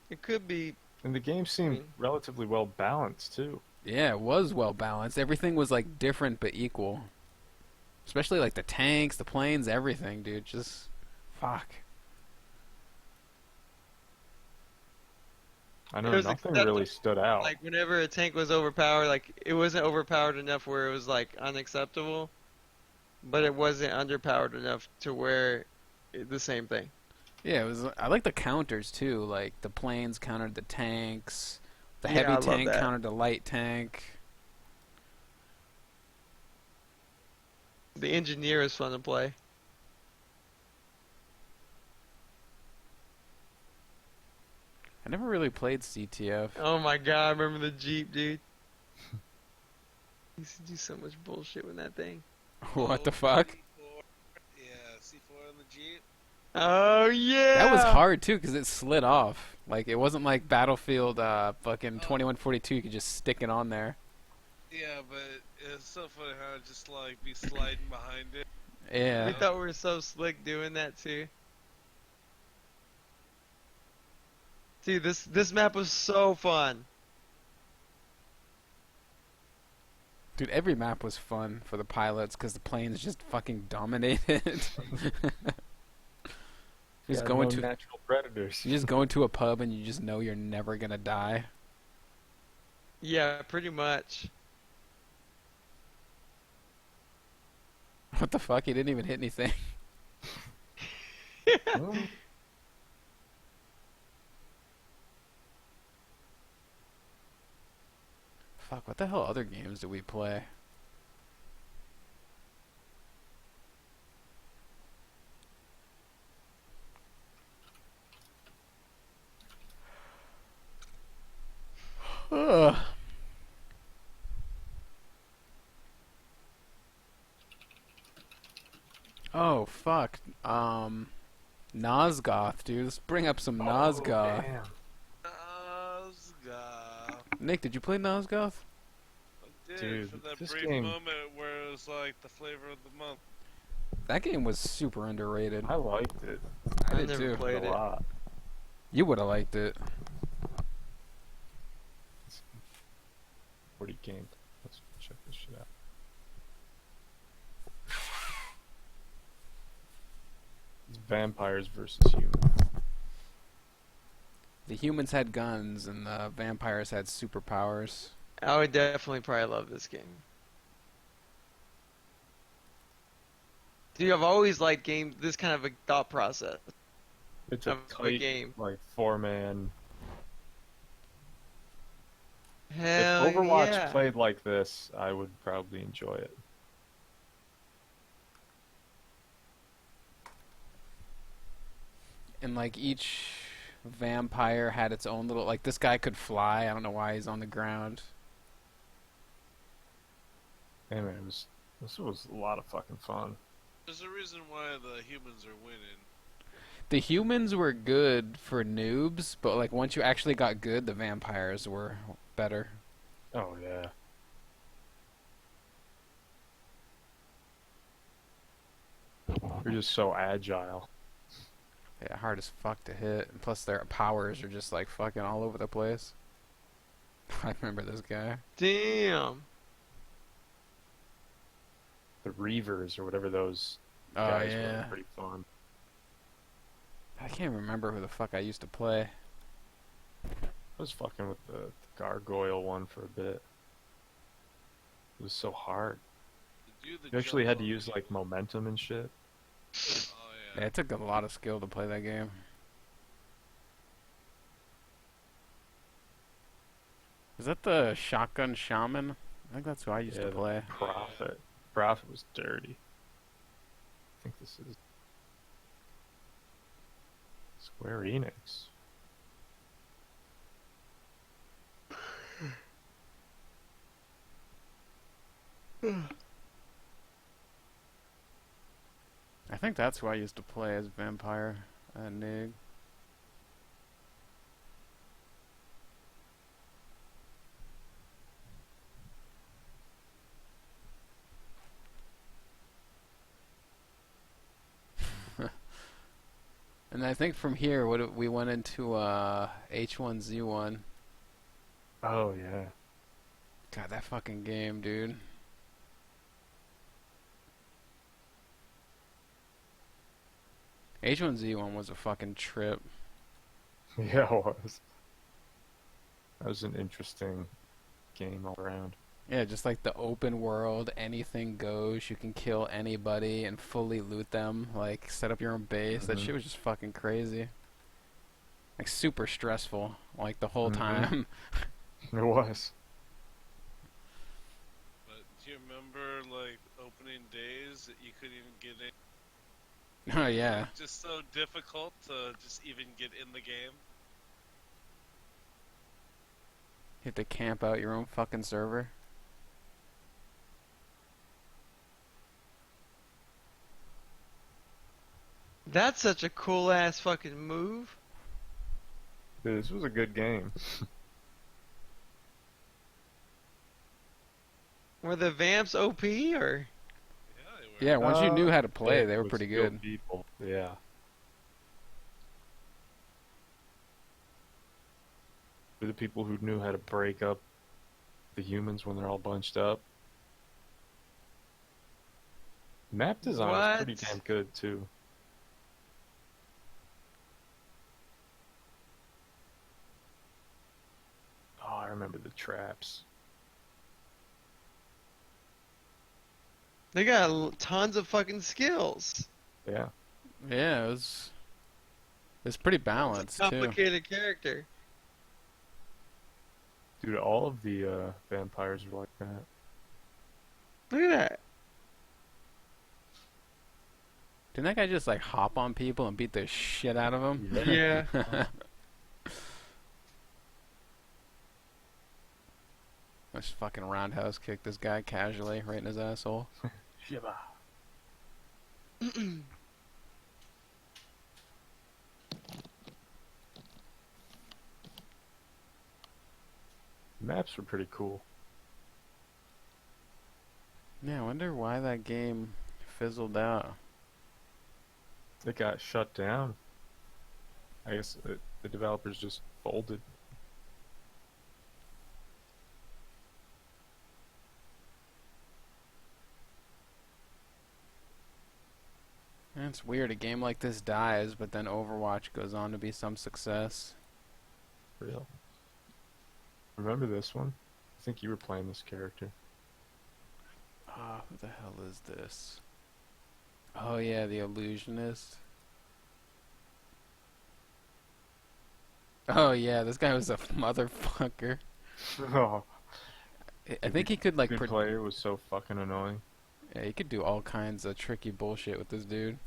It could be. And the game seemed relatively well balanced too. Yeah, it was well balanced. Everything was like different but equal. Especially like the tanks, the planes, everything, dude. Just fuck. I know It was nothing acceptable. really stood out. Like whenever a tank was overpowered, like it wasn't overpowered enough where it was like unacceptable, but it wasn't underpowered enough to where the same thing. Yeah, it was. I like the counters too. Like the planes countered the tanks, the Yeah, I heavy love tank that. countered the light tank. The engineer is fun to play. I never really played CTF. Oh my god, I remember the Jeep, dude. used to do so much bullshit with that thing. What the Oh, fuck? C4. Yeah, C4 on the Jeep. Oh yeah. That was hard too, cause it slid off. Like it wasn't like Battlefield, fucking 2142. You could just stick it on there. Yeah, but it's so funny how it just like be sliding behind it. Yeah. We thought we were so slick doing that too. Dude, this map was so fun. Dude, every map was fun for the pilots because the planes just fucking dominated. Just Yeah, go no into natural predators. you just go into a pub and you just know you're never gonna die. Yeah, pretty much. What the fuck? He didn't even hit anything. Well, Fuck, what the hell other games do we play? Ugh. Oh, fuck. Nosgoth, dude. Let's bring up some Nosgoth. damn. Osga. Nick, did you play Nosgoth? I did Dude, for that this brief game- moment where it was like the flavor of the month. That game was super underrated. I liked it I I did never too. played a it. lot. You would have liked it. 40 games. Let's check this shit out. It's vampires versus humans. The humans had guns and the vampires had superpowers. I would definitely probably love this game. Dude, I've always liked games, this kind of a thought process It's a of a tight, game. like 4-man. Hell If Overwatch yeah. played like this, I would probably enjoy it. And like each vampire had its own little, like this guy could fly. I don't know why he's on the ground. Hey man, this was a lot of fucking fun. There's a reason why the humans are winning. The humans were good for noobs, but like once you actually got good, the vampires were better. Oh yeah. They're just so agile. Yeah, hard as fuck to hit. And plus their powers are just like fucking all over the place. I remember this guy. Damn. The Reavers or whatever those Oh guys yeah. were pretty fun. I can't remember who the fuck I used to play. I was fucking with the gargoyle one for a bit. It was so hard. You actually had to use like momentum and shit. Oh Yeah, yeah. it took a lot of skill to play that game. Is that the Shotgun Shaman? I think that's who I used Yeah, to the play. Prophet. Prophet was dirty. I think this is Square Enix. I think that's who I used to play as Vampire Nig. And I think from here, we went into H1Z1. Oh yeah. God, that fucking game, dude. H1Z1 was a fucking trip. Yeah, it was. That was an interesting game all around. Yeah, just like the open world, anything goes. You can kill anybody and fully loot them. Like, set up your own base. That Mhm. shit was just fucking crazy. Like, super stressful. Like, the whole Mhm. time. It was. But do you remember like opening days that you couldn't even get in? Oh, yeah. Just so difficult to just even get in the game. You have to camp out your own fucking server. That's such a cool ass fucking move. Dude, this was a good game. Were the vamps OP or? Yeah, they were. Yeah, once you knew how to play, Yeah, they were with pretty skilled good. People. Yeah. For the people who knew how to break up the humans when they're all bunched up. Map design was pretty What? damn good too. Oh, I remember the traps. They got tons of fucking skills. Yeah. Yeah, it's pretty balanced too. Complicated character. Dude, all of the vampires are like that. Look at that. Didn't that guy just like hop on people and beat the shit out of them? Yeah. Let's fucking roundhouse kick this guy casually right in his asshole. Shiba. Maps were pretty cool. Yeah, I wonder why that game fizzled out. It got shut down. I guess the developers just folded. And it's weird, a game like this dies, but then Overwatch goes on to be some success. Real. Remember this one? I think you were playing this character. Ah, who the hell is this? Oh yeah, the illusionist. Oh yeah, this guy was a motherfucker. Oh, I think he could like good player was so fucking annoying. yeah, he could do all kinds of tricky bullshit with this dude.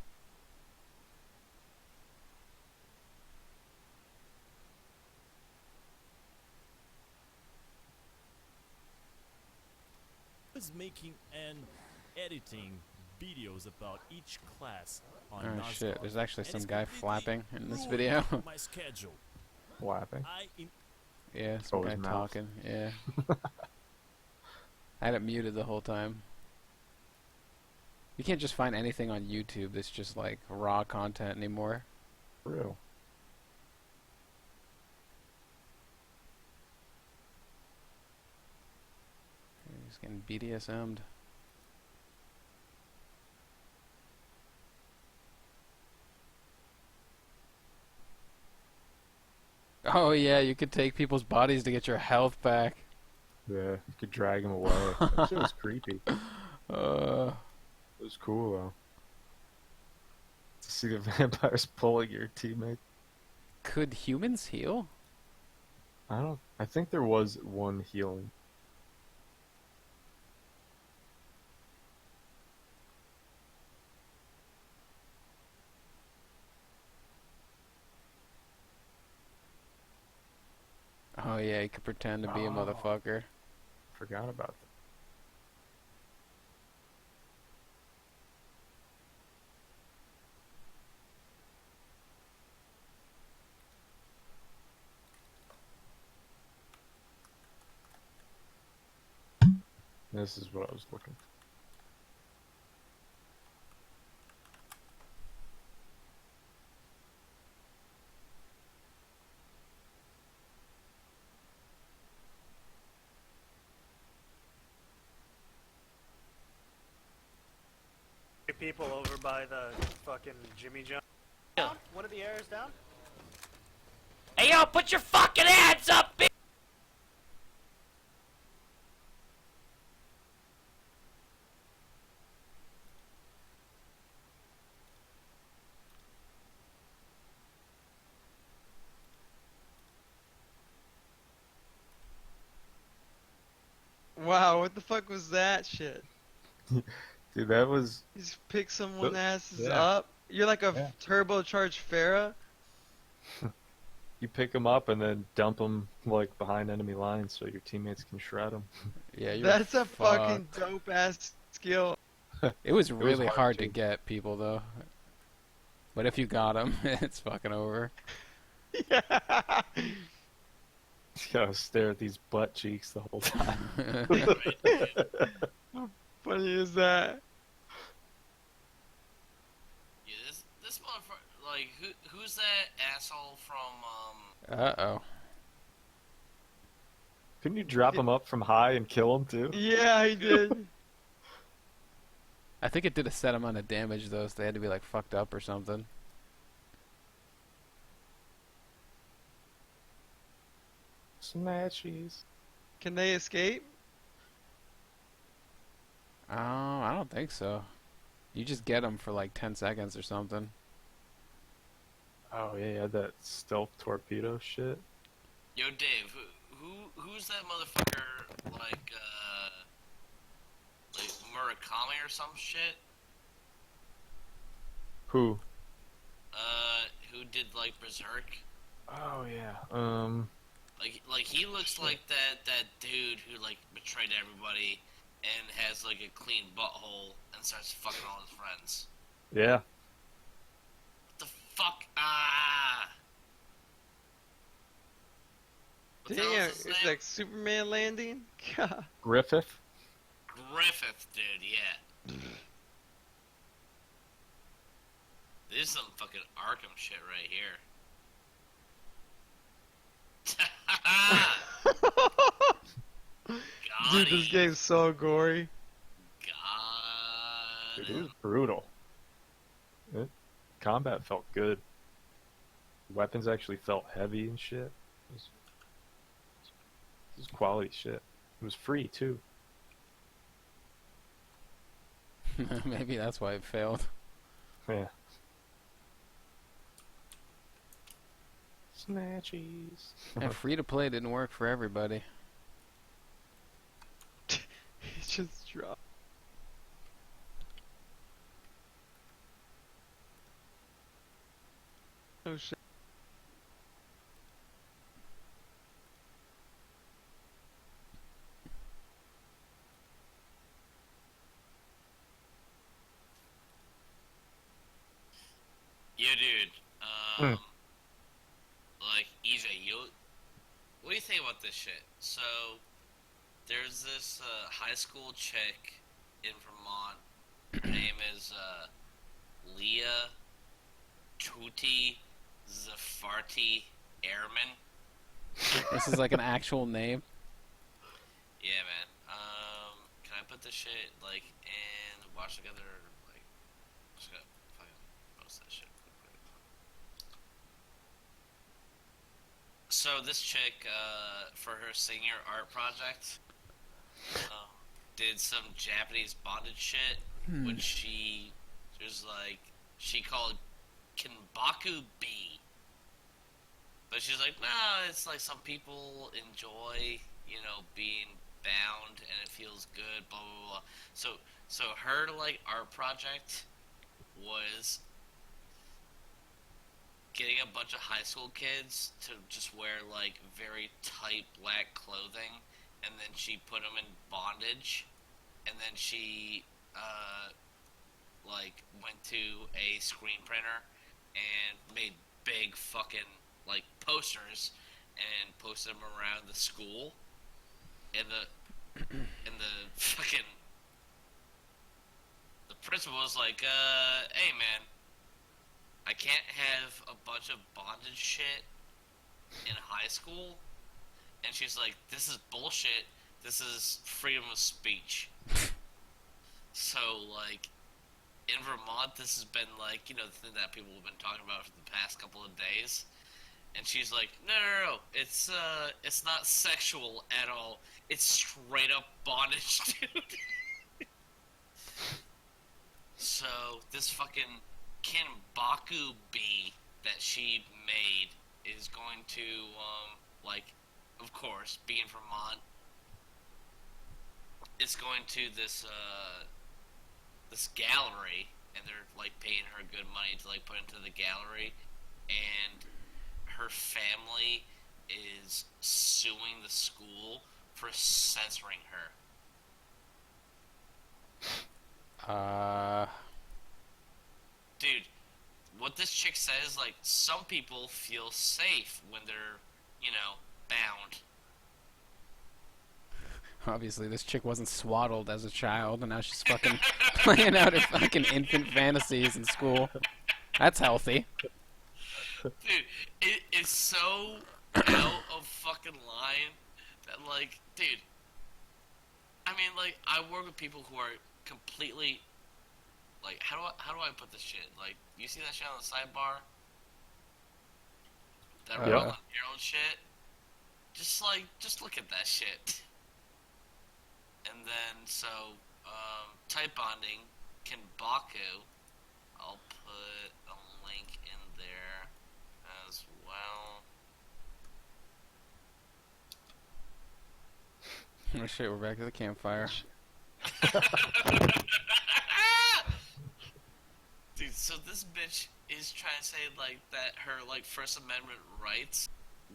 is making and editing videos about each class on Oh NASCAR. shit, there's actually And some it's guy completely flapping in this ruined video. my schedule. Laughing. Yeah, some Oh, guy his mouth. talking, yeah. I had it muted the whole time. You can't just find anything on YouTube that's just like raw content anymore. Real. He's getting BDSM'd. Oh yeah, you could take people's bodies to get your health back. Yeah, you could drag him away. That shit was creepy. It was cool though. To see the vampires pulling your teammate. Could humans heal? I think there was one healing. Oh yeah, you could pretend to be a Oh. motherfucker. Forgot about that. This is what I was looking for. People over by the fucking Jimmy John. One of the airs down? Hey yo, put your fucking hands up, bitch! Wow, what the fuck was that shit? Dude, that was You just pick someone's asses yeah. up. You're like a Yeah. turbocharged Farah. you pick them up and then dump them like behind enemy lines so your teammates can shred them. Yeah, you're That's a fucked. fucking dope ass skill. It was really hard hard to too. get people though. But if you got him, it's fucking over. Yeah. Just gotta stare at these butt cheeks the whole time. Funny is that? Yeah, this motherfucker, like, who's that asshole from, Uh-oh. Couldn't you drop him up from high and kill him too? Yeah, he did. I think it did a set amount of damage, though, so they had to be, like, fucked up or something. Snatchies. Can they escape? Oh, I don't think so. You just get them for, like, 10 seconds or something. Oh yeah, you had that stealth torpedo shit. yo, Dave, who's that motherfucker, like Murakami or some shit? Who? Who did, like, Berserk? Oh yeah. Like he looks like that dude who, like, betrayed everybody and has, like, a clean butthole and starts fucking all his friends. Yeah. What the fuck? Ah! What the hell Damn, is his it's name? like Superman landing? God. Griffith. Griffith, dude, yeah. This is some fucking Arkham shit right here. Got Dude, this him. game's so gory. Got Dude, it him. was brutal. Combat felt good. Weapons actually felt heavy and shit. It was quality shit. It was free too. Maybe that's why it failed. Yeah. Snatchies. And free-to-play didn't work for everybody. He just dropped. Oh shit. Yo, dude. Like, EJ, what do you think about this shit? So, there's this high school chick in Vermont. Her name is Leah Tuti Zafarti Airman. This is like an actual name. Yeah, man. Can I put this shit, like, in the Watch Together, like, just gotta fucking post that shit real quick. So this chick, for her senior art project, did some Japanese bondage shit, which she called Kinbaku B. But she's like, nah, it's like some people enjoy, being bound and it feels good, blah blah blah. So her, like, art project was getting a bunch of high school kids to just wear, like, very tight black clothing, and then she put them in bondage, and then she like, went to a screen printer and made big fucking, like, posters and posted them around the school. And the fucking, the principal was like, hey man, I can't have a bunch of bondage shit in high school. And she's like, this is bullshit. This is freedom of speech. So, like, in Vermont, this has been, like, the thing that people have been talking about for the past couple of days. And she's like, no, it's not sexual at all. It's straight up bondage, dude. So, this fucking Kinbaku bee that she made is going to, like, of course, being Vermont, it's going to this gallery, and they're, like, paying her good money to, like, put into the gallery, and her family is suing the school for censoring her. Uh, Dude, what this chick says, like, some people feel safe when they're, you know, bound. Obviously, this chick wasn't swaddled as a child, and now she's fucking playing out her fucking infant fantasies in school. That's healthy. Dude, it is so out of fucking line that, like, dude, I mean, like, I work with people who are completely, like, how do I put this shit? Like, you see that shit on the sidebar? That Yeah. Roland Hero shit? Just look at that shit. And then, so, type bonding, Kenbaku, I'll put a link in there as well. Oh shit, we're back at the campfire. Dude, so this bitch is trying to say, like, that her, like, First Amendment rights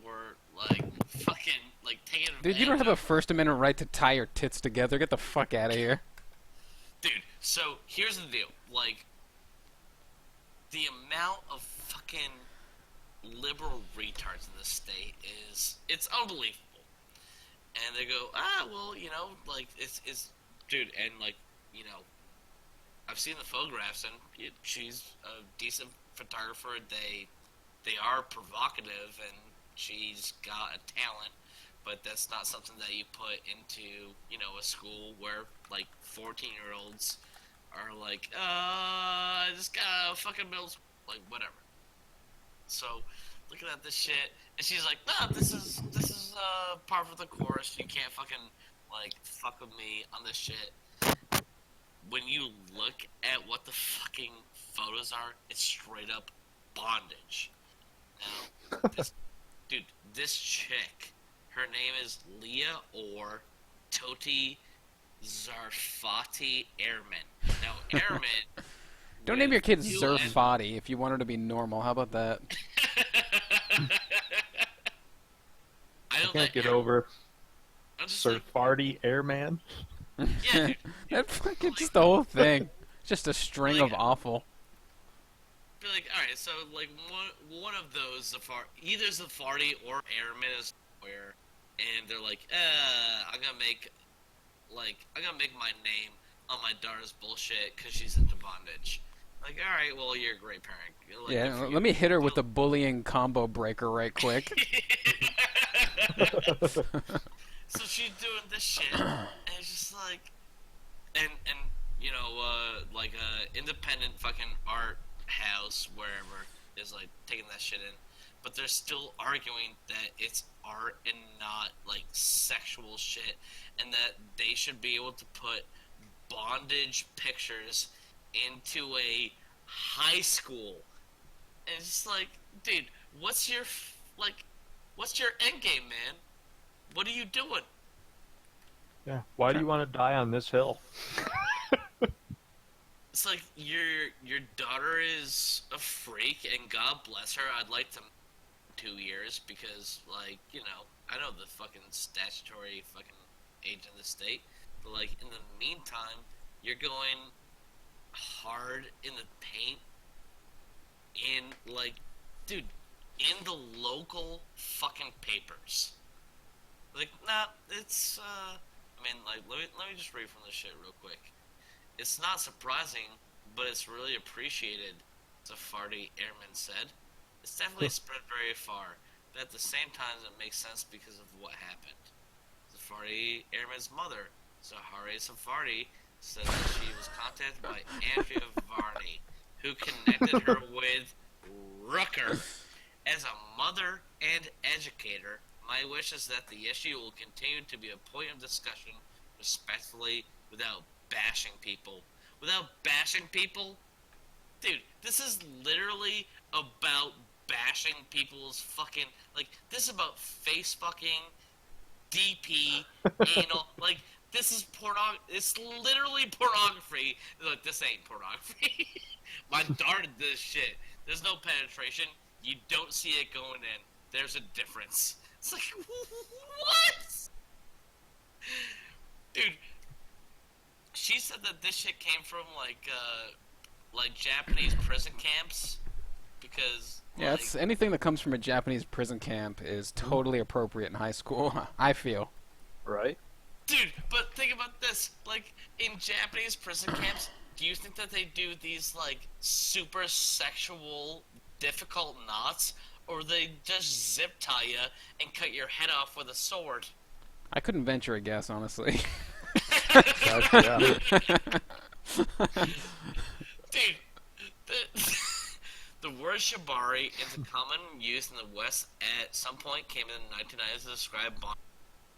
were, like, fucking, like, taken Dude, you don't have a First Amendment right to tie your tits together. Get the fuck out of here. Dude, so here's the deal. Like, the amount of fucking liberal retards in this state it's unbelievable. And they go, well, you know, like, it's dude, and, like, you know, I've seen the photographs, and she's a decent photographer. They are provocative, and she's got a talent, but that's not something that you put into, you know, a school where, like, 14-year-olds are like, I just got a fucking middle school, like, whatever. So, looking at this shit, and she's like, nah, this is part of the course. You can't fucking, like, fuck with me on this shit. When you look at what the fucking photos are, it's straight up bondage. Now, this chick, her name is Leah or Toti Zarfati Airman. Now, Airman... Don't name your kid with Zerfati if you want her to be normal. How about that? I can't get over Sir Farty Airman. Yeah, dude. That fucking just the whole thing. Just a string of awful. Be like, alright, so, like, one of those, either Zafardi or Airman is where, and they're like, I'm gonna make my name on my daughter's bullshit because she's into bondage. Like, alright, well, you're a great parent. Like, Yeah, let me hit her with the bullying combo breaker right quick. So she's doing this shit, and it's just like, and you know, like a independent fucking art house wherever is like taking that shit in, but they're still arguing that it's art and not like sexual shit, and that they should be able to put bondage pictures into a high school. And it's just like, dude, what's your end game, man? What are you doing? Yeah. Why do you want to die on this hill? It's like your daughter is a freak, and God bless her. I'd like to 2 years because, like, you know, I know the fucking statutory fucking age in the state, but like in the meantime, you're going hard in the paint in, like, dude, in the local fucking papers. Like, nah, it's, I mean, like, let me just read from this shit real quick. It's not surprising, but it's really appreciated, Zafardi Airman said. It's definitely spread very far, but at the same time, it makes sense because of what happened. Zafardi Airman's mother, Zahari Zafardi, said that she was contacted by Andrea Varney, who connected her with Rucker. As a mother and educator, my wish is that the issue will continue to be a point of discussion respectfully without bashing people. Without bashing people? Dude, this is literally about bashing people's fucking, like, this is about face fucking, DP, anal, like, this is it's literally pornography. Like, this ain't pornography. My daughter did this shit. There's no penetration. You don't see it going in. There's a difference. It's like, what? Dude, she said that this shit came from, like Japanese prison camps, because Yeah, like, it's anything that comes from a Japanese prison camp is totally appropriate in high school. I feel. Right? dude, but think about this. Like, in Japanese prison camps, do you think that they do these, like, super sexual, difficult knots? Or they just zip tie you and cut your head off with a sword? I couldn't venture a guess, honestly. Yeah. Dude, the word shibari is a common use in the West at some point came in the 1990s to describe bondage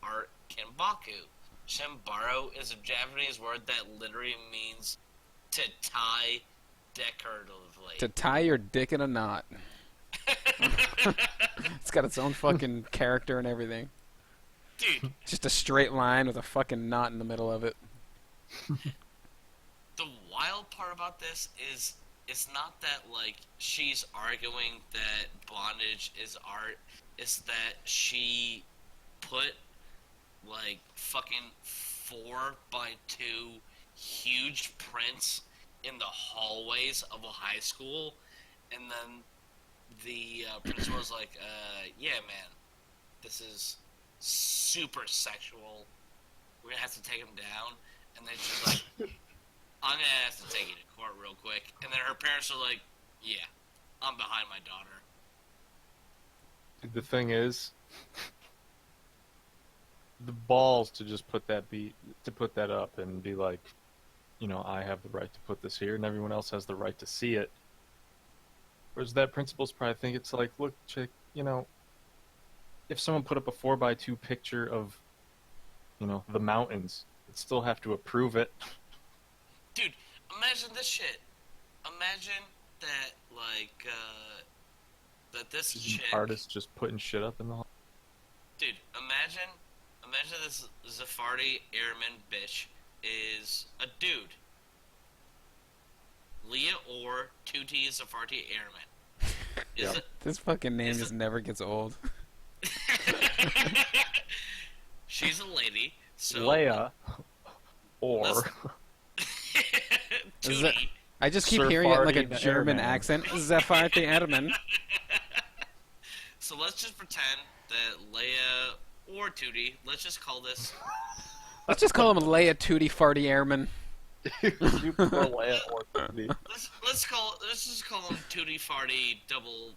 art kinbaku. Shimbaro is a Japanese word that literally means to tie decoratively. To tie your dick in a knot. It's got its own fucking character and everything. Dude, It's just a straight line with a fucking knot in the middle of it. the wild part about this is it's not that, like, she's arguing that bondage is art. It's that she put, like, fucking 4x2 huge prints in the hallways of a high school, and then the principal was like, yeah, man, this is super sexual. We're gonna have to take him down. And then she's like, I'm gonna have to take you to court real quick. And then her parents are like, yeah, I'm behind my daughter. The thing is, the balls to just put that up and be like, you know, I have the right to put this here, and everyone else has the right to see it. Whereas that principal's probably think it's like, look, chick, you know, if someone put up a 4x2 picture of, you know, the mountains, they'd still have to approve it. Dude, imagine this shit. Imagine that, like, that this chick... Artists just putting shit up in the hall. Dude, imagine this Zafardi Airman bitch is a dude. Leah Orr, 2T Zafardi Airman. Is it... This fucking name just never gets old. She's a lady, so... Leia, or... Let's- Is that- Tootie. I just keep Sir hearing it like a Farty the German Airman. accent. Zafar the Airman. So let's just pretend that Leia or Tootie, let's just call this... Let's just call him Leia Tootie Farty Airman. Super Leia or Tootie. Let's just call him Tootie Farty double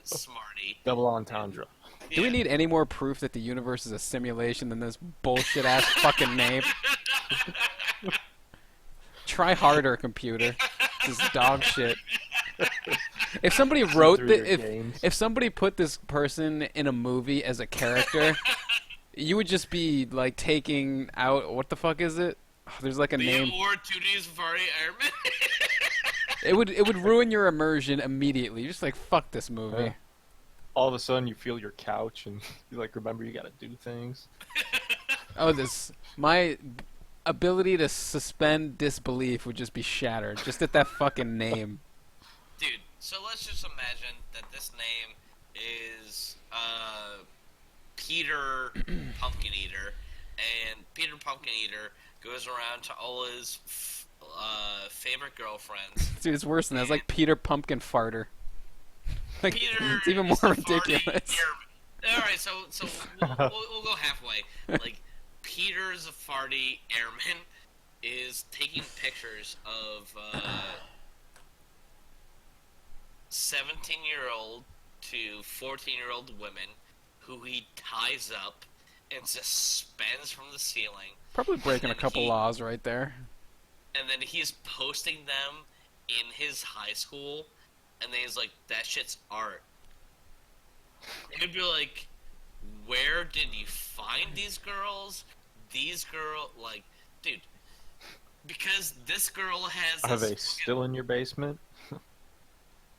Smarty. Double entendre. Do we Yeah. need any more proof that the universe is a simulation than this bullshit ass fucking name? Try harder, computer. This is dog shit. If somebody wrote Through your the, games. if somebody put this person in a movie as a character, you would just be like taking out what the fuck is it? Oh, there's like a Leia name. or Tootie Zafardi Airman. It would ruin your immersion immediately. You're just like fuck this movie. Yeah. All of a sudden, you feel your couch, and you like remember you gotta do things. Oh, my ability to suspend disbelief would just be shattered just at that fucking name. Dude, so let's just imagine that this name is Peter Pumpkin Eater, and Peter Pumpkin Eater goes around to all his favorite girlfriends. Dude, it's worse than that. It's like Peter Pumpkin Farter. Like, Peter it's even is more the farty ridiculous. Airman. All right, so we'll go halfway. Like, Peter Zafardi Airman is taking pictures of 17-year-old to 14-year-old women who he ties up and suspends from the ceiling. Probably breaking a And couple he- laws right there. And then he's posting them in his high school, and then he's like, that shit's art. It'd be like, where did you find these girls? Like, dude, because this girl has Are this they still in your basement?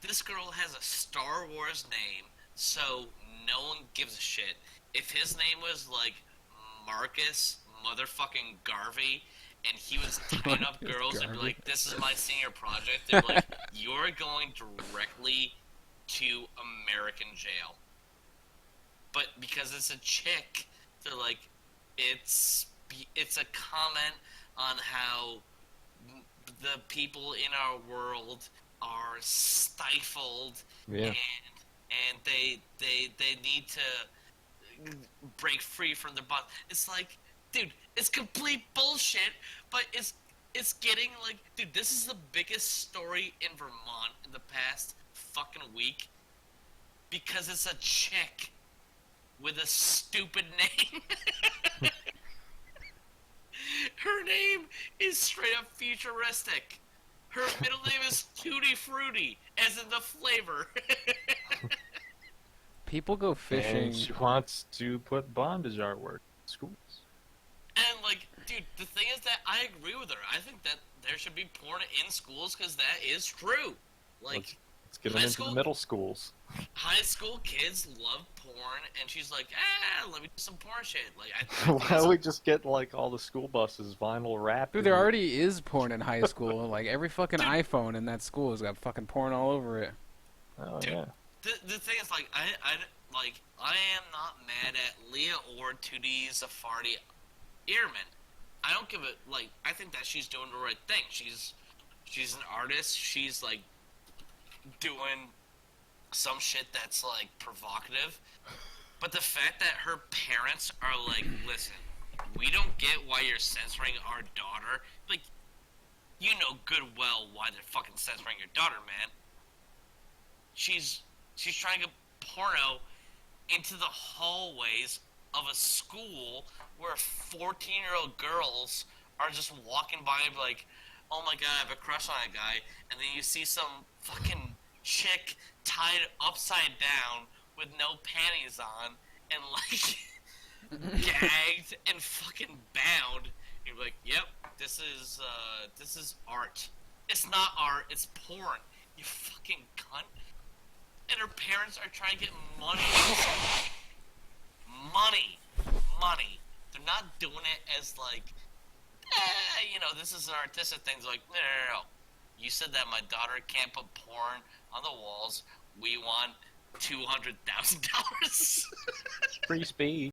this girl has a Star Wars name, so no one gives a shit. If his name was like Marcus motherfucking Garvey, and he was tying up girls and be Garvey. like, "This is my senior project," they're like, "You're going directly to American jail." But because it's a chick, they're like, it's a comment on how the people in our world are stifled Yeah. and they need to break free from their body. It's like, dude, it's complete bullshit, but it's getting like, dude, this is the biggest story in Vermont in the past fucking week because it's a chick with a stupid name. Her name is straight up futuristic. Her middle name is Tutti Frutti, as in the flavor. People go fishing. And she wants to put bondage artwork in schools. And, like, dude, the thing is that I agree with her. I think that there should be porn in schools because that is true. Like, Let's get them into the middle schools. high school kids love porn, and she's like, let me do some porn shit. Like, I Why don't we just get like all the school buses vinyl wrapped? Dude, there already is porn in high school. Like, every fucking iPhone in that school has got fucking porn all over it. Oh Dude. yeah. The thing is, like, I am not mad at Leah or 2D Zafardi Ehrman. I don't give it, like, I think that she's doing the right thing. She's an artist. She's, like, doing some shit that's, like, provocative. But the fact that her parents are like, listen, we don't get why you're censoring our daughter. Like, you know good well why they're fucking censoring your daughter, man. She's trying to get porno into the hallways of a school where 14-year-old girls are just walking by and be like, oh my god, I have a crush on a guy, and then you see some fucking chick tied upside down with no panties on and like gagged and fucking bound. You're like, yep, this is art. It's not art, it's porn. You fucking cunt. And her parents are trying to get money. Money. They're not doing it as like, this is an artistic thing. It's like, no. You said that my daughter can't put porn on the walls. We want $200,000. Free speed.